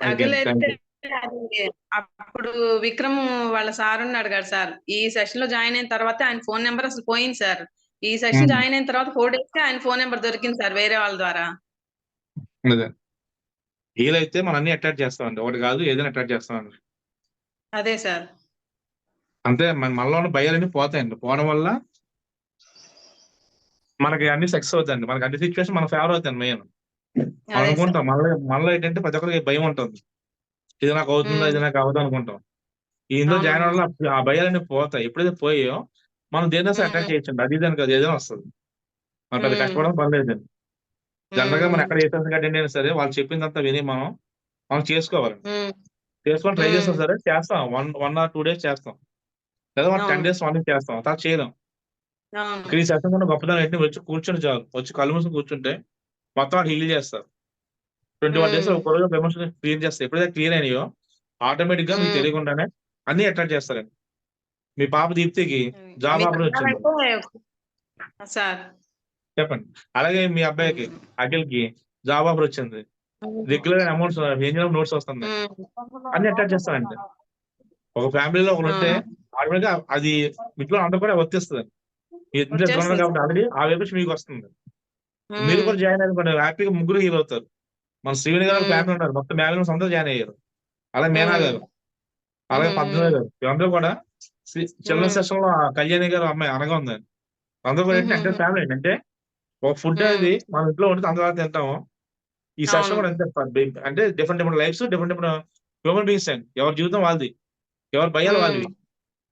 అఖిల్ థ్యాంక్ అయితే యూ. అది అప్పుడు విక్రమ్ వాళ్ళ సార్ ఉన్నాడు కదా సార్, ఈ సెషన్ లో జాయిన్ అయిన తర్వాత ఆయన ఫోన్ నెంబర్ అసలు పోయింది సార్. ఈ సెషన్ జాయిన్ అయిన తర్వాత 4 days కి ఆయన ఫోన్ నెంబర్ దొరికింది సార్ వేరే వాళ్ళ ద్వారా. అదే హీల్ అయితే మనం అన్ని అటాచ్ చేస్తామండి. ఒకటి కాదు, ఏదైనా అటాచ్ చేస్తామండి. అదే సార్. అంతే మనలో ఉన్న భయాలన్నీ పోతాయండి. పోవడం వల్ల మనకి అన్ని సక్సెస్ అవుతాయండి. మనకి అన్ని సిచ్యువేషన్ మన ఫేవర్ అవుతాయండి. మెయిన్ మనం అదే సార్. అనుకుంటాం మనలో ఏంటంటే ప్రతి ఒక్కరికి భయం ఉంటుంది. ఇది నాకు అవుతుందా, ఇది నాకు అవ్వదు అనుకుంటాం. ఇందులో జాయిన్ అవునవును. అవ్వడం వల్ల ఆ భయాలన్నీ పోతాయి. ఎప్పుడైతే పోయాయో మనం దేని అటాచ్ చేయొచ్చండి. అది దానికి అది ఏదైనా వస్తుంది. మనం పెద్ద కష్టపడడం పర్లేదండి. జనరల్ గా మనం ఎక్కడ ఏ సెషన్ అటెండ్ అయినా సరే వాళ్ళు చెప్పిందంతా విని మనం చేసుకోవాలి. చేసుకొని ట్రై చేస్తాం సరే, చేస్తాం 1 or 2 days చేస్తాం, లేదా 10 అవును days 1 week చేస్తాం, తర్వాత చేయలేం. అవును. ఇక్కడ ఈ సెషన్ కూడా గొప్పతనం ఏంటి, వచ్చి కూర్చొని చాలు, వచ్చి కళ్ళు మూసుకొని కూర్చుంటే మొత్తం హీల్ చేస్తారు. 21 days ఒక రోజు ఎమోషన్ క్లియర్ చేస్తారు. ఎప్పుడైతే క్లియర్ అయినాయో ఆటోమేటిక్ గా మీకు తెలియకుండానే అన్ని అట్రాక్ట్ చేస్తారండి. మీ పాప దీప్తికి జాబ్ మీరు ఆఫర్ వచ్చింది అన్నారంటే సార్. చెప్పండి. అలాగే మీ అబ్బాయికి అఖిల్ కి జాబ్ ఆఫర్ వచ్చింది. రెగ్యులర్ అమౌంట్స్ ఏంజల్ నోట్స్ వస్తుంది. అన్ని అటాచ్ చేస్తానండి. ఒక ఫ్యామిలీలో ఒకరు ఉంటే ఆటోమేటిక్ గా అది ఇంట్లో అందరూ కూడా వర్తిస్తుంది. ఇంట్లో ఉన్నారు వచ్చేస్తుంది కాబట్టి ఆల్రెడీ ఆ వైబ్రేషన్ మీకు వస్తుంది. మీరు సార్. కూడా జాయిన్ అనుకోండి, హ్యాపీగా ముగ్గురు హీల్ అవుతారు. మన శ్రీవిని గారు ఫ్యామిలీ ఉన్నారు, మొత్తం మ్యారేజ్ అందరూ జాయిన్ అయ్యారు. అలాగే మీనా గారు, అలాగే పద్మనాభ గారు, వీళ్ళందరూ కూడా చిల్డ్రన్ సెషన్ లో కళ్యాణి గారు అమ్మాయి అనగా ఉందండి. అందరూ కూడా ఏంటంటే ఫ్యామిలీ అంటే ఒక ఫుడ్ అనేది మన ఇంట్లో వండితే అందరూ తింటాము. ఈ సెషన్ అవును కూడా అంతే. అంటే different different lifes, different different human beings అండి. ఎవరి జీవితం వాళ్ళది, ఎవరి భయాలు వాళ్ళవి.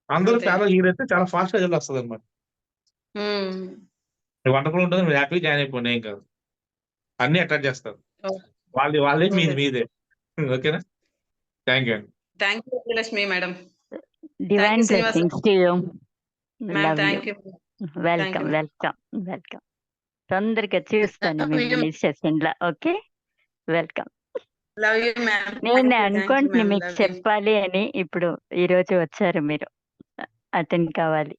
అందరూ అంతే. ఫ్యామిలీ హీల్ అయితే చాలా ఫాస్ట్ గా రిజల్ట్ వస్తుంది అనమాట. వంటలు ఉంటుంది, మీరు హ్యాపీగా జాయిన్ అయిపోండి, ఏం కాదు. అన్ని అట్రాక్ట్ చేస్తారు. వాళ్ళే మీది మీదే. ఓకేనా? థ్యాంక్ యూ అండి. Thank you Vijayalakshmi madam. Divine blessings to you. Ma'am love you. Thank you. Welcome welcome welcome. తొందరగా చూస్తాను మిమ్మల్ని సెషన్ లో. Okay, welcome. Love you ma'am. నేను అనుకుంటున్నా మీకు చెప్పాలి అని. ఇప్పుడు ఈ రోజు వచ్చారు మీరు, అటెండ్ కావాలి.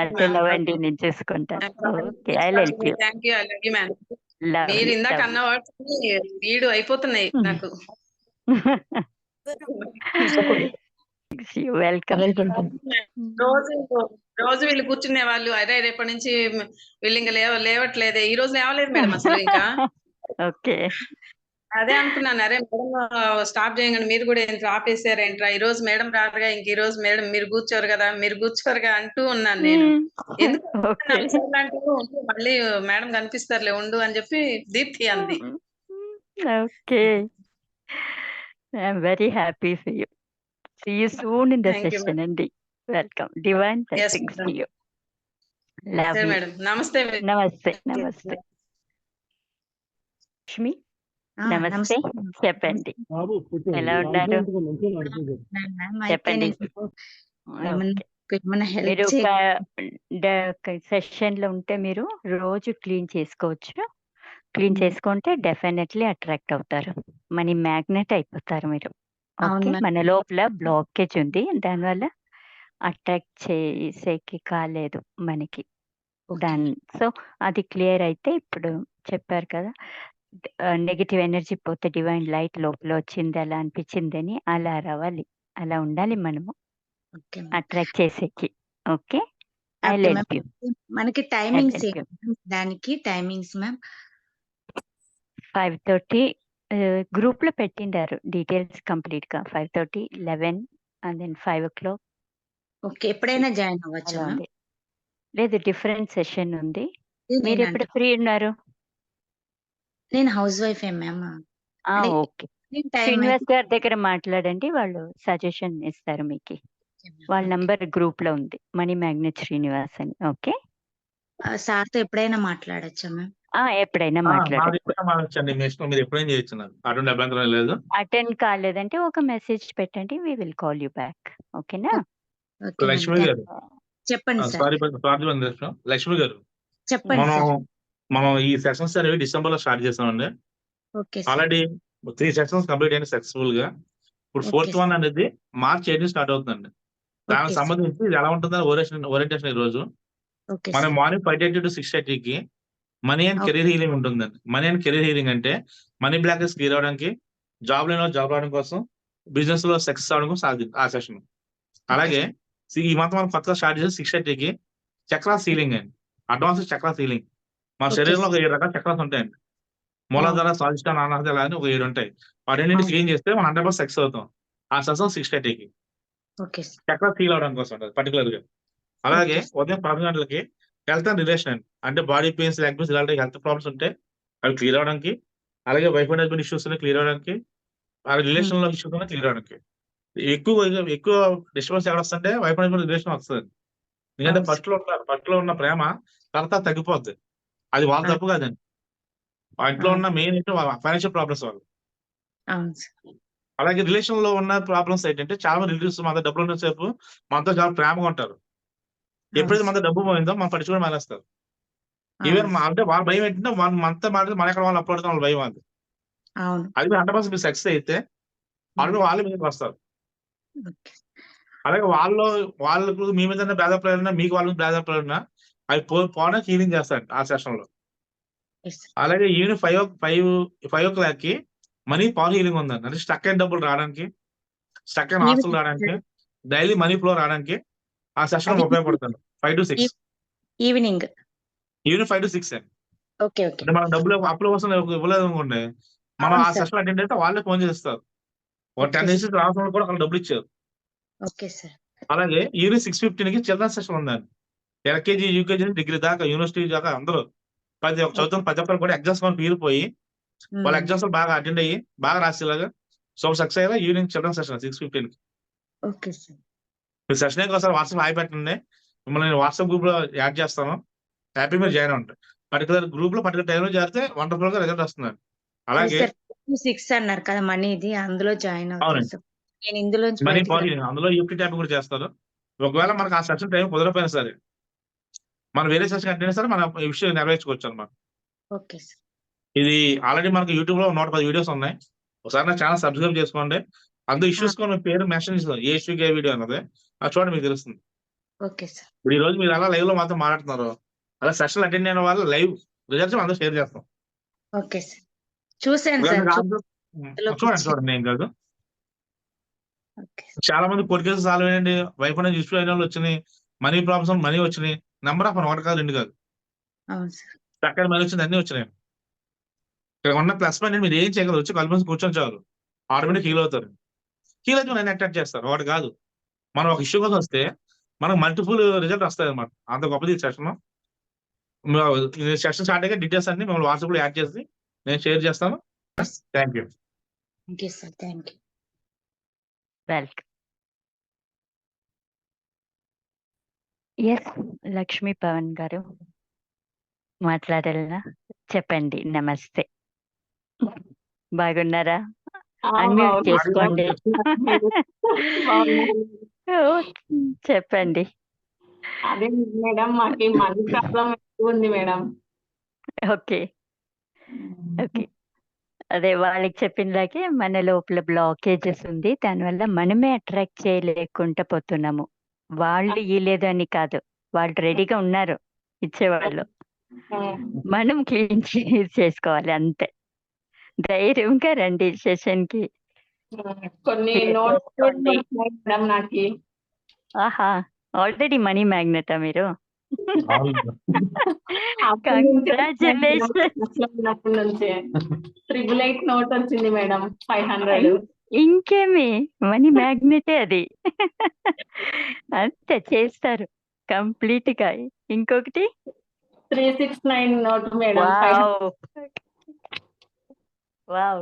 అటెండ్ అవ్వండి, నేను చూసుకుంటాను. Okay, I help you. Thank you. I love you ma'am. Love మీరు యూ. ఇందాక అన్న వర్డ్స్ స్పీడ్ అయిపోతున్నాయి నాకు. వెల్కమ్. రోజు వీళ్ళు కూర్చునే వాళ్ళు, అరే రేపటి నుంచి వీళ్ళు ఇంకా లేవట్లేదే. ఈ రోజు లేవలేదు మేడం అసలు ఇంకా. ఓకే, అదే అనుకున్నాను, అరే మేడం స్టాప్ చేయగానే మీరు కూడా ఏంటి ఆపేసారేంట్రా, ఈ రోజు మేడం రారుగా, ఇంక ఈ రోజు మేడం మీరు కూర్చోరుగా అంటూ ఉన్నాను నేను. ఎందుకు ఓకే. మళ్ళీ మేడం కనిపిస్తారులే ఉండు అని చెప్పి దీప్తి అంది. Okay, I'm very happy for you. See you soon in the Thank you, session అండి. Welcome. Divine Yes, blessings to madam. You. Love సరే యూ. మేడం. నమస్తే. నమస్తే. నమస్తే లక్ష్మి. నమస్తే, చెప్పండి ఎలా ఉన్నారు? చెప్పండి. మీరు ఒక సెషన్ లో ఉంటే మీరు రోజు క్లీన్ చేసుకోవచ్చు. క్లీన్ చేసుకుంటే డెఫినెట్లీ అట్రాక్ట్ అవుతారు. మనీ మ్యాగ్నెట్ అయిపోతారు మీరు. ఓకే, మన లోపల బ్లాకేజ్ ఉంది, దానివల్ల అట్రాక్ట్ చేసేకి కాలేదు మనకి. సో అది క్లియర్ అయితే ఇప్పుడు చెప్పారు కదా, నెగిటివ్ ఎనర్జీ పోతే డివైన్ లైట్ లోపల వచ్చింది అలా అనిపించిందని అలా రావాలి. అలా ఉండాలి మనము ఓకే అట్రాక్ట్ చేసేకి. Okay, I okay help you. మనకి టైమింగ్స్ దానికి టైమింగ్స్ మ్యామ్ 5:30 గ్రూప్ లో పెట్టిండారు డీటెయిల్స్ కంప్లీట్ గా. 5:30, 11 అండ్ దెన్ 5 o'clock ఓకే ఎప్పుడైనా జాయిన్ అవ్వచ్చా అలా మ్యామ్? ఉంది. లేదు, డిఫరెంట్ సెషన్ ఉంది. మీరు ఎప్పుడు ఫ్రీ ఉన్నారు? నేను house wife ma'am. Okay, Srinivas గారి దగ్గర మాట్లాడండి, వాళ్ళు సజెషన్ ఇస్తారు మీకు. వాళ్ళ నంబర్ గ్రూప్ లో ఉంది, మనీ మ్యాగ్నెట్ శ్రీనివాస్ అని. ఓకే, సార్ తో ఎప్పుడైనా మాట్లాడచ్చా మ్యామ్? ఎప్పుడైనా నాది మాట్లాడండి. ఎప్పుడైనా మాట్లాడచ్చండి, మీ ఇష్టం, మీరు ఎప్పుడైనా చేయొచ్చు. నాకు అటువంటి అభ్యంతరం లేదు. అటెండ్ కాలేదంటే ఒక మెసేజ్ పెట్టండి, we will call you back. ఓకేనా? లక్ష్మి గారు, చెప్పండి సార్. సారీ లక్ష్మి గారు, చెప్పండి మనం సార్. మనం ఈ సెషన్స్ అనేవి డిసెంబర్ లో స్టార్ట్ చేసామండి. ఓకే ఆల్రెడీ 3 సెషన్స్ కంప్లీట్ అయిన సక్సెస్ఫుల్ గా. ఇప్పుడు 4th వన్ అనేది మార్చ్ 8 స్టార్ట్ అవుతుందండి. దానికి సంబంధించి ఇది ఎలా ఉంటుందని ఓరియంటేషన్ ఈ రోజు. మనం మార్నింగ్ 5:30 to 6:30కి మనీ అండ్ కెరీర్ హీలింగ్ ఉంటుందండి. మనీ అండ్ కెరీర్ హీలింగ్ అంటే మనీ బ్లాకెస్ క్లియర్ అవడానికి, జాబ్ లేని జాబ్ రావడం కోసం, బిజినెస్ లో సక్సెస్ అవడం కోసం ఆ సెషన్. అలాగే ఈ మంత్ మనం కొత్తగా స్టార్ట్ చేసి 6:30కి చక్రాస్ హీలింగ్ అండి, అడ్వాన్స్ చక్రాస్ హీలింగ్. మన శరీరంలో ఒక 7 రకాల చక్రాస్ ఉంటాయండి. మూలాధార, స్వాదిష్టాన, అనాహత అని ఒక 7 ఉంటాయి. వాటిని క్లీన్ చేస్తే మనం 100% సక్సెస్ అవుతాం. ఆ సెషన్ 6:30కి చక్రాస్ హీల్ అవడం కోసం ఉంటుంది పర్టికులర్ గా. అలాగే ఉదయం 10 గంటలకి హెల్త్ అండ్ రిలేషన్ అంటే బాడీ పెయిన్స్, లెగ్ పెయిన్స్ ఇలాంటి హెల్త్ ప్రాబ్లమ్స్ ఉంటే అవి క్లియర్ అవడానికి, అలాగే wife and husband issues clear అవడానికి, ఆ రిలేషన్ లో ఇష్యూస్ క్లియర్ అవడానికి. ఎక్కువ డిస్టర్బెన్స్ ఎక్కడ వస్తుంటే వైఫ్ అండ్ హస్బెండ్ రిలేషన్ వస్తుంది. ఎందుకంటే ఫస్ట్ లో ఉన్న ప్రేమ తర్వాత తగ్గిపోద్ది. అది వాళ్ళ తప్పు కాదండి, ఆ ఇంట్లో ఉన్న మెయిన్ ఫైనాన్షియల్ ప్రాబ్లమ్స్ వాళ్ళు. అలాగే రిలేషన్ లో ఉన్న ప్రాబ్లమ్స్ ఏంటంటే చాలా మంది రిలేటివ్స్ మన డబ్బులు ఉన్న సేపు మనతో చాలా ప్రేమగా ఉంటారు. ఎప్పుడైతే మన డబ్బు పోయిందో మనం పట్టించుకోవడం మానేస్తారు. ఈవెన్ అంటే వాళ్ళ భయం ఏంటంటే మనతో మాట మన ఎక్కడ వాళ్ళు అప్పుడు వాళ్ళ భయం అది. అది 100% మీరు సక్సెస్ అయితే వాళ్ళు మీదకి వస్తారు. అలాగే వాళ్ళకు మీ మీద భేదప్రాయాలన్నా, మీకు వాళ్ళకి భేదప్రాయాలన్నా అవి పోవడానికి హీలింగ్ చేస్తారు ఆ సెషన్ లో. అలాగే ఈవినింగ్ 5 o'clock కి మనీ పవర్ హీలింగ్ ఉందండి. అంటే స్టక్ అయిన డబ్బులు రావడానికి, స్టక్ అయిన ఆస్తులు రావడానికి, డైలీ మనీ ఫ్లో రావడానికి ఆ సెషన్ ఉపయోగపడుతుంది. 5 to 6 ఈవినింగ్ 5 to 6 అండి. ఓకే అంటే మనం డబ్బులు అప్పుల కోసం ఇవ్వలేదు అనుకోండి, మనం ఆ సెషన్ అటెండ్ అయితే వాళ్ళే ఫోన్ చేస్తారు. ఒక 10 days రావడం కూడా వాళ్ళు డబ్బులు ఇచ్చారు. అలాగే ఈవినింగ్ 6:15కి చిల్డ్రన్ సెషన్ ఉందండి. ఎల్కేజీ, యూకేజీ, డిగ్రీ దాకా, యూనివర్సిటీ దాకా అందరూ చదువుతున్న ప్రతి ఒక్కరు కూడా ఎగ్జామ్స్ మనం తీరిపోయి వాళ్ళ ఎగ్జామ్స్ బాగా అటెండ్ అయ్యి బాగా రాసేలాగా సక్సెస్ అయ్యేలా ఈవినింగ్ చిల్డ్రన్ సెషన్ 6:15కి. మీరు సెషన్ ఒకసారి వాట్సాప్ హాయ్ పెట్టండి, మిమ్మల్ని నేను వాట్సాప్ గ్రూప్ లో యాడ్ చేస్తాను. హ్యాపీ మీరు జాయిన్ ఉంటారు. పర్టికులర్ గ్రూప్ లో పర్టికులర్ టైంలో చేరితే వండర్ఫుల్ గా రిజల్ట్ వస్తుందండి. అలాగే 6 అన్నారు కదా మనీది, అందులో జాయిన్ అవునండి, నేను ఇందులో మనీ పవర్ అందులో యూపీ ట్యాప్ కూడా చేస్తారు. ఒకవేళ మనకు ఆ సెషన్ టైం కుదరపోయినా సరే మనం వేరే సెషన్ అటెండ్ సరే మనం ఈ విషయం నెరవేర్చుకోవచ్చు అనమాట. ఇది ఆల్రెడీ మనకు యూట్యూబ్ లో 110 వీడియోస్ ఉన్నాయి. ఒకసారి నా ఛానల్ సబ్స్క్రైబ్ చేసుకోండి. అందులో ఇష్యూస్ కొన్ని పేరు మెన్షన్ చేస్తారు, ఏ ఇష్యూకి ఏ వీడియో అన్నది అది చూడండి, మీకు తెలుస్తుంది. ఇప్పుడు ఈ రోజు మీరు అలా లైవ్ లో మాత్రం మాట్లాడుతున్నారు, అలా సెషన్ అటెండ్ అయిన వాళ్ళు లైవ్ రిజల్ట్స్ అందరూ షేర్ చేస్తాం. చూసాను సార్. చూడండి ఏం కాదు. చాలా మంది కోర్టు కేసులు సాల్వ్ అయ్యండి, వైఫ్ అనేది ఇష్యూ అయిన వాళ్ళు వచ్చినాయి, మనీ ప్రాబ్లమ్స్ మనీ వచ్చినాయి. నెంబర్ ఆఫ్ 1 కాదు 2 కాదు, చక్కని మనీ వచ్చింది, అన్ని వచ్చినాయి. ఇక్కడ ఉన్న ప్లస్ పాయింట్ మీరు ఏం చేయగలరు, వచ్చి కలిపి కూర్చొని చాలు, ఆటోమేటిక్ హీల్ అవుతారు. హీల్ అయితే నేను అట్రాక్ట్ చేస్తారు. ఒకటి కాదు, మనం ఒక ఇష్యూ కోసం వస్తే మనకు మల్టిపుల్ రిజల్ట్ వస్తాయి అనమాట. అంత గొప్పది సెషన్. సెషన్ స్టార్ట్ అయ్యే డీటెయిల్స్ అన్ని మిమ్మల్ని వాట్సాప్ లో యాడ్ చేసి నేను షేర్ చేస్తాను. Thank you. Welcome. Yes, Lakshmi Pavan garu మాట్లాడాలా? చెప్పండి. నమస్తే, బాగున్నారా? అన్మ్యూట్ చేసుకోండి. చెప్పండి. అదే మేడం, మాకు మనీ ప్రాబ్లం ఎక్కువ ఉంది మేడం. ఓకే, అదే వాళ్ళకి చెప్పినలాగే మన లోపల బ్లాకేజెస్ ఉంది, దానివల్ల మనమే అట్రాక్ట్ చేయలేకుండా పోతున్నాము. వాళ్ళు ఇయ్యలేదని కాదు, వాళ్ళు రెడీగా ఉన్నారు ఇచ్చేవాళ్ళు, మనం క్లీన్ చేసుకోవాలి అంతే. ధైర్యంగా రండి సెషన్ కి. కొన్ని Clear నోట్స్ కూడా చేసుకోండి. వచ్చినాయి మేడం నాకు. ఆహా, ఆల్రెడీ మనీ మ్యాగ్నెటా మీరు? అప్పటి నుంచే కంగ్రాచులేషన్. ఉన్నప్పటి నుంచే 888 నోట్ వచ్చింది మేడం 500. ఇంకేమి మనీ మ్యాగ్నెటే అది. అంతే చేస్తారు కంప్లీట్ గా. ఇంకొకటి 369 note madam 500. Wow,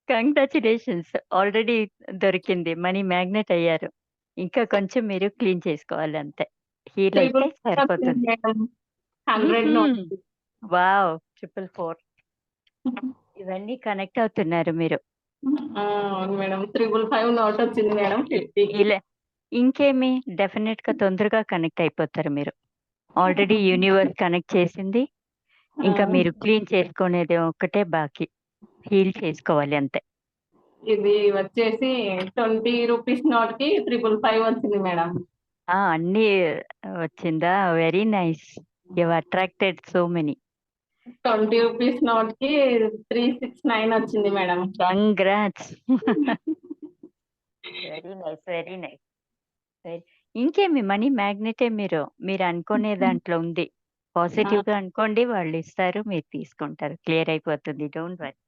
congratulations, already దొరికింది, మనీ మ్యాగ్నెట్ అయ్యారు. ఇంకా కొంచెం మీరు క్లీన్ చేసుకోవాలి అంతే, హీల్ అయితే సరిపోతుంది. Madam 100 note. వావ్, 444. ఇవన్నీ కనెక్ట్ అవుతున్నారు మీరు. అవును మేడం 555 నోట్ వచ్చింది మేడం 50. ఇలా ఇంకేమి డెఫినెట్ గా తొందరగా కనెక్ట్ అయిపోతారు మీరు. ఆల్రెడీ యూనివర్స్ కనెక్ట్ చేసింది, ఇంకా మీరు క్లీన్ చేసుకునేది ఒక్కటే బాకీ, హీల్ చేసుకోవాలి అంతే. ఇది వచ్చేసి 20 రూపీస్ నోట్ కి 555 వచ్చింది మేడం. అన్ని వచ్చిందా? Very nice, you attracted so many. 20 rupees note కి 369 వచ్చింది madam. Congrats. Very nice, very nice. ఇంకేమి మనీ మ్యాగ్నెటే మీరు అనుకునే దాంట్లో ఉంది. పాజిటివ్ గా అనుకోండి, వాళ్ళు ఇస్తారు, మీరు తీసుకుంటారు, క్లియర్ అయిపోతుంది. Don't worry.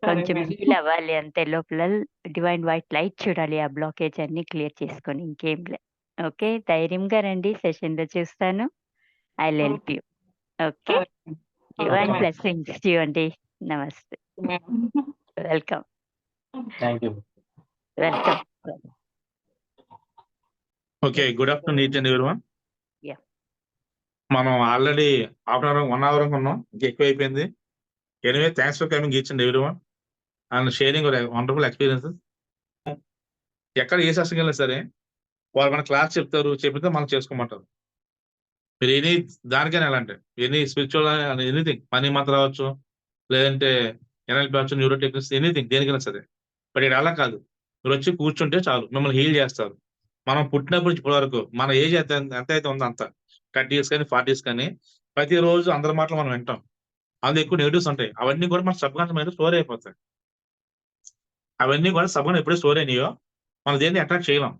కొంచెం హీల్ అవ్వాలి అంతే, లోపల డివైన్ వైట్ లైట్ చూడాలి, ఆ బ్లాకేజ్ అన్ని క్లియర్ చేసుకొని, ఇంకేం లే. ఓకే, ధైర్యంగా రండి, సెషన్ లో చూస్తాను. I help you. Okay, divine blessings to you అండి. నమస్తే, welcome. Welcome. Okay, good afternoon each and everyone. Yeah. మనం ఆల్రెడీ 1 అవర్ ఉన్నాం, ఇంకా ఎక్కువ అయిపోయింది. Anyway, thanks for coming each and everyone and sharing wonderful experiences. ఎక్కడ ఏ సెషన్కి వెళ్ళినా సరే వాళ్ళు మన క్లాస్ చెప్తారు, చెప్తే మనం చేసుకోమంటారు. మీరు ఎనీ దానికైనా ఎలాంటి ఎనీ స్పిరిచువల్ ఎనీథింగ్, మనీ మంత్రం రావచ్చు, లేదంటే ఎన్ఎల్పి అవచ్చు, న్యూరో టెక్నిక్స్, ఎనీథింగ్, దేనికైనా సరే. బట్ ఇక్కడ అలా కాదు, మీరు వచ్చి కూర్చుంటే చాలు, మిమ్మల్ని హీల్ చేస్తారు. మనం పుట్టినప్పటి నుంచి ఇప్పటి వరకు మన ఏజ్ ఎంత అయితే ఉందో అంత 30 years కానీ 40 years కానీ ప్రతిరోజు అందరి మాటలు మనం వింటాం. అందులో ఎక్కువ నెగిటివ్స్ ఉంటాయి, అవన్నీ కూడా మన సబ్ కాన్షియస్ మైండ్ స్టోర్ అయిపోతాయి. అవన్నీ కూడా సబ్ ఎప్పుడే స్టోర్ అయినాయో మనం దేన్ని అట్రాక్ట్ చేయలేం.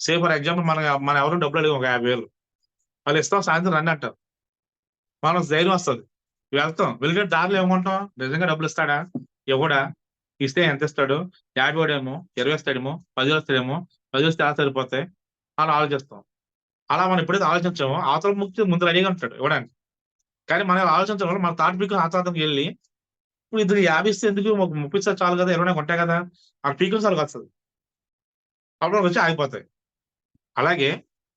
సే ఫర్ ఎగ్జాంపుల్ మన ఎవరు డబ్బులు అడిగాం, ఒక 50,000 వాళ్ళు ఇస్తాం, సాయంత్రం రండి అంటారు, మనకు ధైర్యం వస్తుంది, వెళ్తాం. వెళ్ళే దారిలో ఏమంటాం, నిజంగా డబ్బులు ఇస్తాడా, ఇవ్వడా, ఇస్తే ఎంత ఇస్తాడు, 50 ఏమో 20 ఇస్తాడేమో, 10 వస్తాడేమో, 10 వస్తే ఎలా సరిపోతాయి అలా ఆలోచిస్తాం. అలా మనం ఎప్పుడైతే ఆలోచించామో అవతల ముక్తి ముందు రెడీగా ఉంటాడు ఇవ్వడానికి. కానీ మనం ఆలోచించడం వల్ల మన థాట్ పీక్ ఆతాతంకి వెళ్ళి, ఇప్పుడు ఇద్దరు 50 ఇస్తే ఎందుకు, 30 ఇస్తే చాలు కదా, 20 ఉంటాయి కదా, ఆ పీకుల సార్కి వస్తుంది, అప్పుడు వచ్చి ఆగిపోతాయి. అలాగే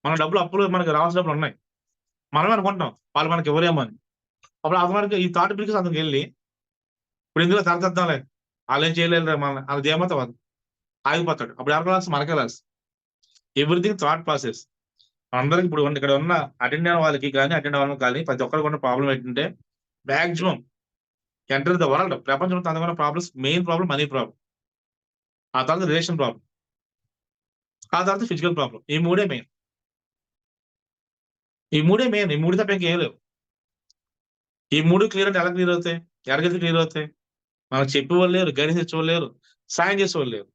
మన డబ్బులు అప్పులు మనకి రావాల్సిన డబ్బులు ఉన్నాయి, మనమే అనుకుంటాం వాళ్ళు మనకి ఎవరేమో అని. అప్పుడు అతనికి ఈ థాట్ పీక్ అతనికి వెళ్ళి, ఇప్పుడు ఇందులో తరతద్దాంలే, వాళ్ళు ఏం చేయలేదు మన అది ఏమవుతాం, అది ఆగిపోతాడు. అప్పుడు ఎవరికి లాస్, మనకే లాస్. Everything thought process. అందరికి ఇప్పుడు ఇక్కడ ఉన్న అటెండ్ అయిన వాళ్ళకి కానీ అటెండ్ అవ్వడానికి కానీ ప్రతి ఒక్కరికి ఉన్న ప్రాబ్లం ఏంటంటే, మ్యాక్సిమం ఎంటర్ ద వరల్డ్, ప్రపంచంలో అందుకున్న problems, main problem money problem, ఆ తర్వాత రిలేషన్ ప్రాబ్లం, ఆ తర్వాత ఫిజికల్ ప్రాబ్లం. ఈ మూడే మెయిన్, ఈ మూడు తప్ప ఇంకేం లేవు. ఈ మూడు క్లియర్ అంటే ఎలా క్లియర్ అవుతాయి, ఎరగైతే క్లియర్ అవుతాయి. మనం చెప్పేవాళ్ళు లేరు, గైడెన్స్ ఇచ్చేవాళ్ళు లేరు, సాయం చేసేవాళ్ళు లేరు.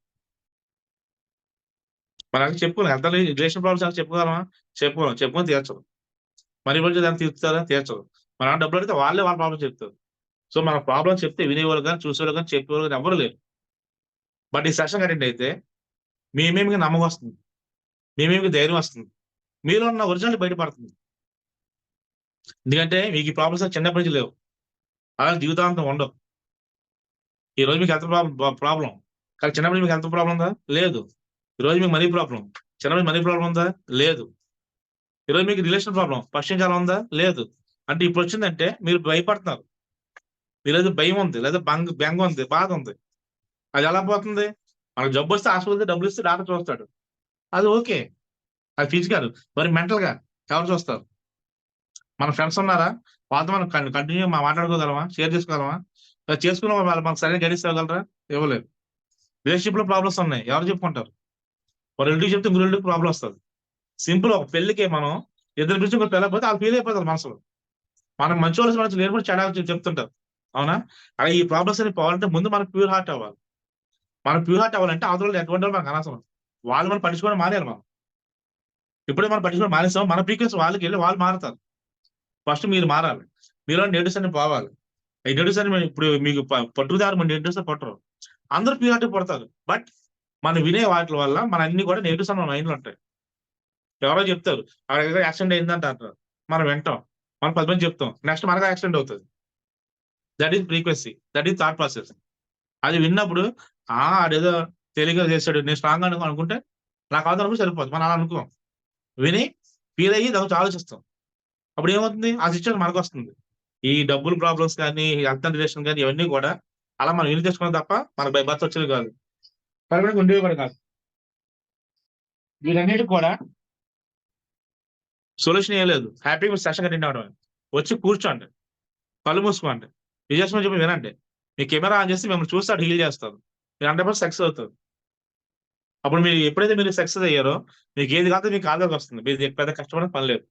మనం చెప్పుకోలేం, ఎంత రిలేషన్ ప్రాబ్లమ్స్ అని చెప్పుకోగలమా, చెప్పుకొని తీర్చరు. మనీ పడితే దాన్ని తీర్చుతారా, తీర్చరు. మనం డబ్బులు అడిగితే వాళ్ళే వాళ్ళ ప్రాబ్లం చెప్తారు. సో మన ప్రాబ్లం చెప్తే వినేవాళ్ళు కానీ, చూసేవాళ్ళు కానీ, చెప్పేవాళ్ళు కానీ ఎవరు లేరు. బట్ ఈ సెషన్ అటెండ్ అయితే మేమేమి నమ్మకం వస్తుంది, మేమేమి ధైర్యం వస్తుంది, మీలో ఉన్న ఒరిజినల్ బయటపడుతుంది. ఎందుకంటే మీకు ఈ ప్రాబ్లమ్స్ చిన్నప్పటి నుంచి లేవు, అలాగే జీవితాంతం ఉండవు. ఈ రోజు మీకు ఎంత ప్రాబ్లం, కానీ చిన్నప్పటి మీకు ఎంత ప్రాబ్లం ఉందా, లేదు. ఈరోజు మీకు మనీ ప్రాబ్లం, చిన్నప్పటి మనీ ప్రాబ్లం ఉందా, లేదు. ఈరోజు మీకు రిలేషన్ ప్రాబ్లం ఫస్ట్ నుంచి అలా ఉందా, లేదు. అంటే ఇప్పుడు వచ్చిందంటే మీరు భయపడుతున్నారు, ఈరోజు భయం ఉంది, లేదా బెంగ ఉంది, బాధ ఉంది. అది ఎలా పోతుంది, మనకు జబ్బు వస్తే హాస్పిటల్ డబ్బులు ఇస్తే డాక్టర్ చూస్తాడు, అది ఓకే, అది ఫిజికల్. మరి మెంటల్ గా ఎవరు చూస్తారు? మన ఫ్రెండ్స్ ఉన్నారా, వాళ్ళతో మనం కంటిన్యూ మాట్లాడుకోగలమా, షేర్ చేసుకోగలమా? చేసుకున్న వాళ్ళు మనకు సరైన గైడెన్స్ ఇవ్వగలరా? ఇవ్వలేరు. రిలేషన్షిప్ లో ప్రాబ్లమ్స్ ఉన్నాయి, ఎవరు చెప్పుకుంటారు? ఒక రిలేటివ్ చెప్తే ఇంకో రిలేటివ్ ప్రాబ్లం వస్తుంది. సింపుల్, ఒక పెళ్లికి మనం ఇద్దరు పిలిచి ఇంకొక పెళ్ళకపోతే వాళ్ళు ఫీల్ అయిపోతారు మనసులో. మనం మంచి వాళ్ళు లేని కూడా చెడా చెప్తుంటారు, అవునా? అలా ఈ ప్రాబ్లమ్స్ అని పోవాలంటే ముందు మనం ప్యూర్ హార్ట్ అవ్వాలి. మనం ప్యూర్ హార్ట్ అవ్వాలంటే అవతల వాళ్ళు ఎటువంటి వాళ్ళు మనకు అనవసరం. వాళ్ళు మనం పట్టించుకోవడం మానేయాలి మనం. ఎప్పుడైతే మనం పట్టించుకోవడం మానేస్తాం మన ఫ్రీక్వెన్సీ వాళ్ళకి వెళ్ళి వాళ్ళు మారుతారు. ఫస్ట్ మీరు మారాలి. మీలో నెగిటివ్స్ అన్ని పోవాలి. ఈ నెగిటివ్స్ అని ఇప్పుడు మీకు పట్టుదారు మన నెగిటివ్స్ పట్టరు. అందరూ ప్యూర్ హార్ట్ పడతారు. బట్ మనం వినే వాటి వల్ల మన అన్ని కూడా నెగిటివ్స్ మన మైండ్లో ఉంటాయి. ఎవరో చెప్తారు అక్కడ యాక్సిడెంట్ అయిందంట అంటారు. మనం వింటాం, మనం 10 మంది చెప్తాం, నెక్స్ట్ మనకు యాక్సిడెంట్ అవుతుంది. That is frequency, that is thought process. అది విన్నప్పుడు ఆడేదో తెలివిగా చేశాడు, నేను స్ట్రాంగ్ అనుకుంటే నాకు అవతల సరిపోతుంది. మనం అలా అనుకోం. విని ఫీల్ అయ్యి దాని ఆలోచిస్తాం. అప్పుడు ఏమవుతుంది, ఆ సిచ్యువేషన్ మనకు వస్తుంది. ఈ డబ్బులు ప్రాబ్లమ్స్ కానీ, హెల్త్ అండ్ రిలేషన్ కానీ ఇవన్నీ కూడా అలా మనం విని తెచ్చుకున్నాం తప్ప మనకు బై బర్త్ వచ్చేది కాదు, పర్మనెంట్ ఉండేవి కూడా కాదు. వీటన్నిటికి కూడా సొల్యూషన్ ఏం లేదు. హ్యాపీగా సెషన్ అటెండ్ అవడం, వచ్చి కూర్చోండి, కళ్ళు మూసుకోండి, విజయస్మని చెప్పి వినండి. మీ కెమెరా ఆన్ చేసి మిమ్మల్ని చూస్తాడు, హీల్ చేస్తారు, మీరు 100% సక్సెస్ అవుతారు. అప్పుడు మీరు ఎప్పుడైతే మీరు సక్సెస్ అయ్యారో మీకు ఏది కాదు మీకు ఆధార్ వస్తుంది. మీరు పెద్ద కష్టపడే పని లేదు.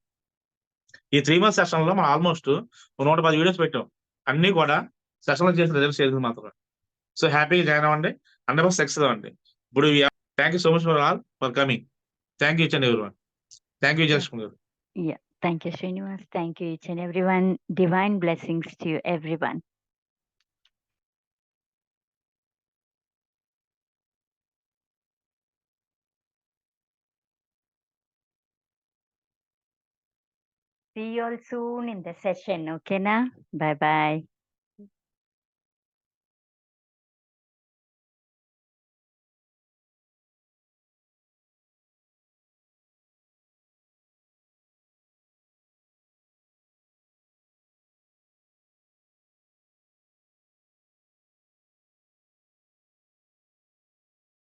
ఈ 3 months సెషన్ లో మనం ఆల్మోస్ట్ 110 వీడియోస్ పెట్టాం. అన్ని కూడా సెషన్ లో చేసిన రిజల్ట్స్ చేసింది మాత్రమే. సో హ్యాపీగా జాయిన్ అవ్వండి, 100% సక్సెస్ అవ్వండి. ఇప్పుడు thank you so much for all for coming. Thank you each and everyone. Thank you Vijayalakshmi గారు. Yeah. Thank you, Srinivas. Thank you, each and everyone. Divine blessings to you, everyone. See you all soon in the session. Okay, na? Bye bye.